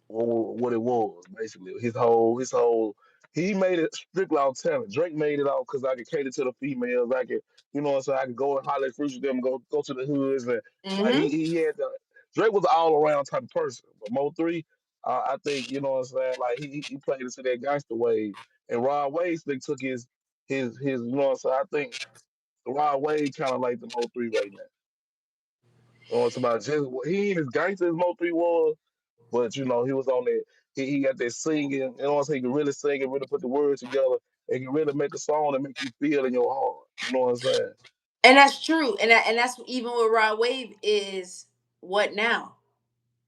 what it was basically his whole he made it strictly on talent. Drake made it out because I could cater to the females. I could what I'm saying. I could go and holler at fruits with them, go to the hoods and like Mm-hmm. he had the Drake was an all around type of person. But Mo3, I think what I'm saying. Like he played into that gangster wave, and Rod Wave they took his what I'm saying. I think Rod Wave kind of like the Mo3 right now. It's about just he ain't as gangster as Mo3 was, but he was on that. He got that singing. I'm saying he can really sing and really put the words together. And can really make a song that make you feel in your heart. You know what I'm saying? And that's true. And that's even with Rod Wave is what now?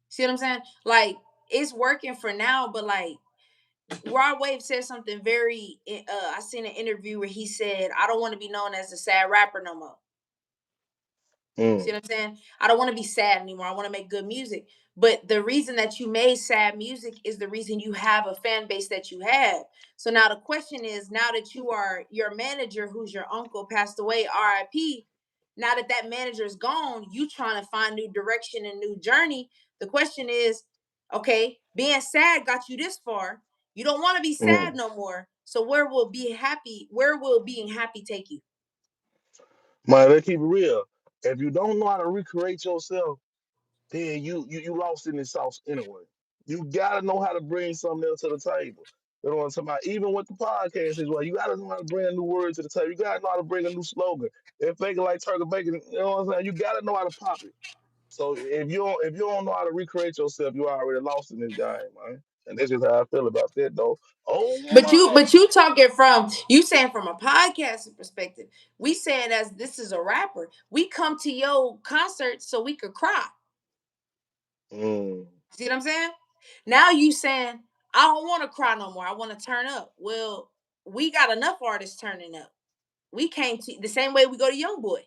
See what I'm saying? Like it's working for now, but like Rod Wave said something very. I seen an interview where he said, "I don't want to be known as a sad rapper no more." See Mm, what I'm saying? I don't want to be sad anymore. I want to make good music. But the reason that you made sad music is the reason you have a fan base that you have. So now the question is, now that you are your manager, who's your uncle, passed away, RIP. Now that that manager is gone, you trying to find new direction and new journey. The question is, okay, being sad got you this far. You don't want to be sad mm. no more. So where will be happy? Where will being happy take you? Man, let's keep it real. If you don't know how to recreate yourself, then you lost in this sauce anyway. You gotta know how to bring something else to the table. You know what I'm talking about? Even with the podcast as well, you gotta know how to bring a new word to the table. You gotta know how to bring a new slogan. If they like turkey bacon, you know what I'm saying? You gotta know how to pop it. So if you don't know how to recreate yourself, you already lost in this game, man. And that's just how I feel about that, though. Oh But you talking from you saying from a podcasting perspective. We saying as this is a rapper. We come to your concert so we could cry. man. See what I'm saying? Now you saying I don't want to cry no more. I want to turn up. Well, we got enough artists turning up. We came to the same way we go to Young Boy.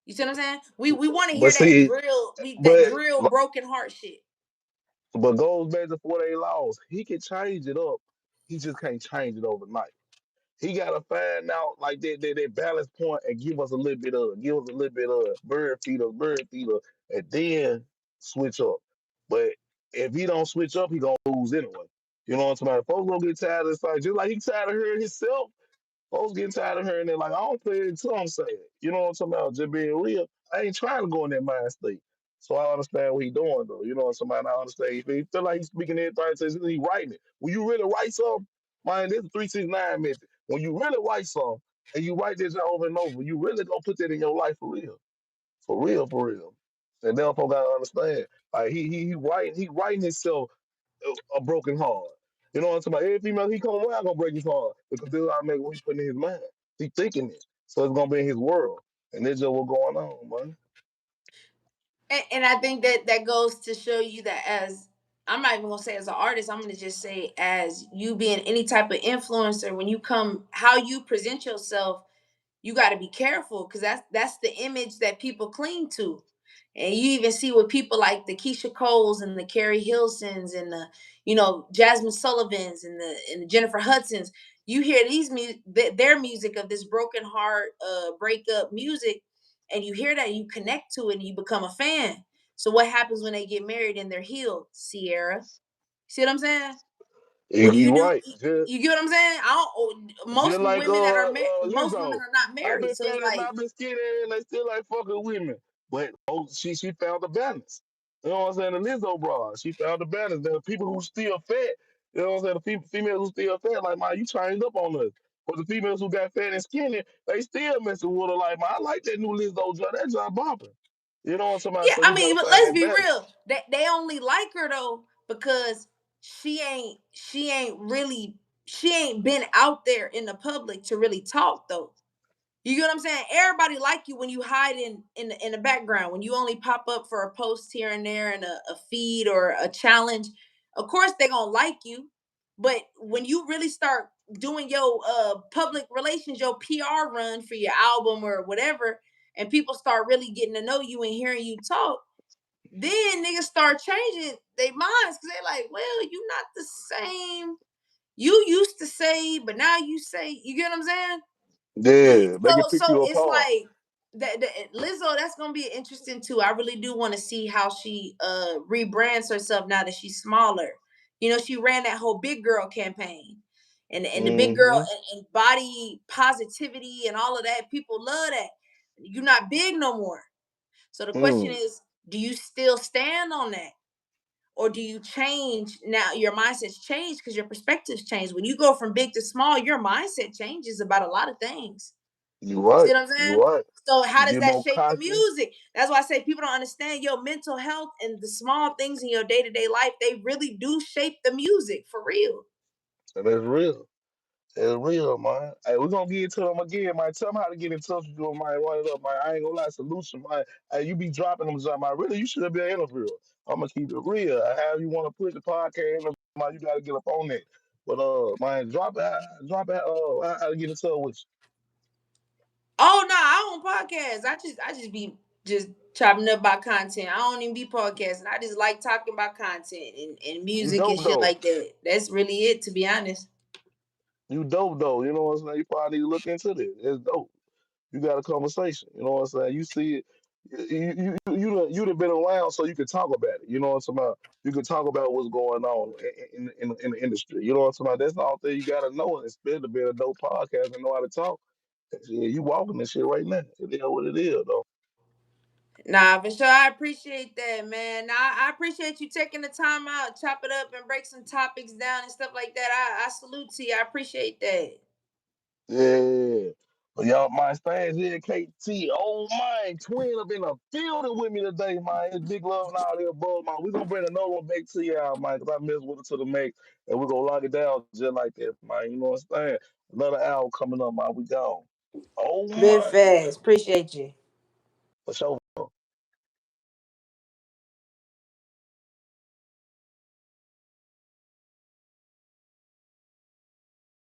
You see what I'm saying? We want to But hear that see, drill, that but drill broken heart shit. but goes back to 48 laws. He can change it up. He just can't change it overnight. He gotta find out like that balance point and give us a little bit of bird feeder, and then switch up. But if he don't switch up, he gonna lose anyway. You know what I'm talking about? Folks gonna get tired of this fight, just like he tired of hearing himself. Folks getting tired of hearing that, like, I don't play it until I'm saying it. You know what I'm talking about? Just being real. I ain't trying to go in that mind state. So I understand what he doing, though. You know what I'm saying? I understand. If he feel like he's speaking everything, says he writing it. When you really write something, man, this is 369 method. When you really write something and you write this over and over, you really gonna put that in your life for real. For real, for real. And then folks gotta understand. Like he writing himself a broken heart. You know what I'm talking about? Every female he come around gonna break his heart because this is how make what he putting in his mind. He thinking it, so it's gonna be in his world, and that's just what's going on, man. And I think that goes to show you that as I'm not even gonna say as an artist, I'm gonna just say as you being any type of influencer, when you come, how you present yourself, you got to be careful because that's the image that people cling to. And you even see with people like the Keisha Coles and the Carrie Hilsons and the Jasmine Sullivans and the Jennifer Hudsons. You hear their music of this broken heart breakup music, and you hear that, you connect to it and you become a fan. So what happens when they get married and they're healed? Sierra, see what I'm saying? You, What do you you do? right, You get what I'm saying? I don't. just Most like women that are most women Lizzo. are not I've married, been so it's fat and like, I've been skinny, and they still like fucking with me. But she found the balance. You know what I'm saying? The Lizzo bra, she found the balance. There are people who still fat. You know what I'm saying? The females who still fat, like, man, you changed up on us. But the females who got fat and skinny, they still messing with her. Like, man, I like that new Lizzo job. That job bumping. You know what I'm talking about? yeah. So I you mean, gotta but find let's that be balance. real. They only like her though because she ain't been out there in the public to really talk though. You get what I'm saying? Everybody like you when you hide in the background, when you only pop up for a post here and there and a feed or a challenge. Of course they gonna like you, but when you really start doing your public relations, your PR run for your album or whatever, and people start really getting to know you and hearing you talk, then niggas start changing their minds because they're like, well, you not the same. You used to say, but now you say, you get what I'm saying? Yeah, they So can pick so you it's apart. like the Lizzo. That's gonna be interesting too. I really do want to see how she rebrands herself now that she's smaller. She ran that whole big girl campaign, and the big girl Hmm. and body positivity and all of that. People love that. You're not big no more. So the question Mm. is, do you still stand on that? Or do you change now? Your mindset's changed because your perspectives change. When you go from big to small, your mindset changes about a lot of things. You See right. what I'm You saying? right. So how You does get that more shape the confident. music? That's why I say people don't understand your mental health and the small things in your day-to-day life. They really do shape the music for real. And that's real. It's real, man. Hey, we're gonna get to them again, man. Tell them how to get in touch with you, man. Run it up, man. I ain't gonna lie, solution, man. Hey, you be dropping them, man. Really, you should be an interviewer. I'm gonna keep it real. How you want to put the podcast in, man? You gotta get up on it. But man, drop it. How to get in touch with Oh no, I don't podcast. I just be just chopping up about content. I don't even be podcasting. I just like talking about content and you. You music and dope shit though. like that. That's really it, to be honest. You dope though. You know what I'm saying? You probably need to look into this. It's dope. You got a conversation. You know what I'm saying? You see it. You done been around, so you can talk about it. You know what I'm talking about? You can talk about what's going on in the industry. You know what I'm talking about? That's the all thing you gotta know, and especially to be a dope podcast and know how to talk. Yeah, you walking this shit right now. It is what it is, though. Nah, for sure. I appreciate that, man. I appreciate you taking the time out, chop it up, and break some topics down and stuff like that. I salute to you. I appreciate that. Yeah. But y'all, my stands in KT. Oh, man. Twin up in the building with me today, man. It's big love and all the above, man. We're going to bring another one back to y'all, man, because I messed with it to the make. And we're going to lock it down just like that, man. You know what I'm saying? Another hour coming up, man. We gone. Oh, Been man. fast. Appreciate you. For sure.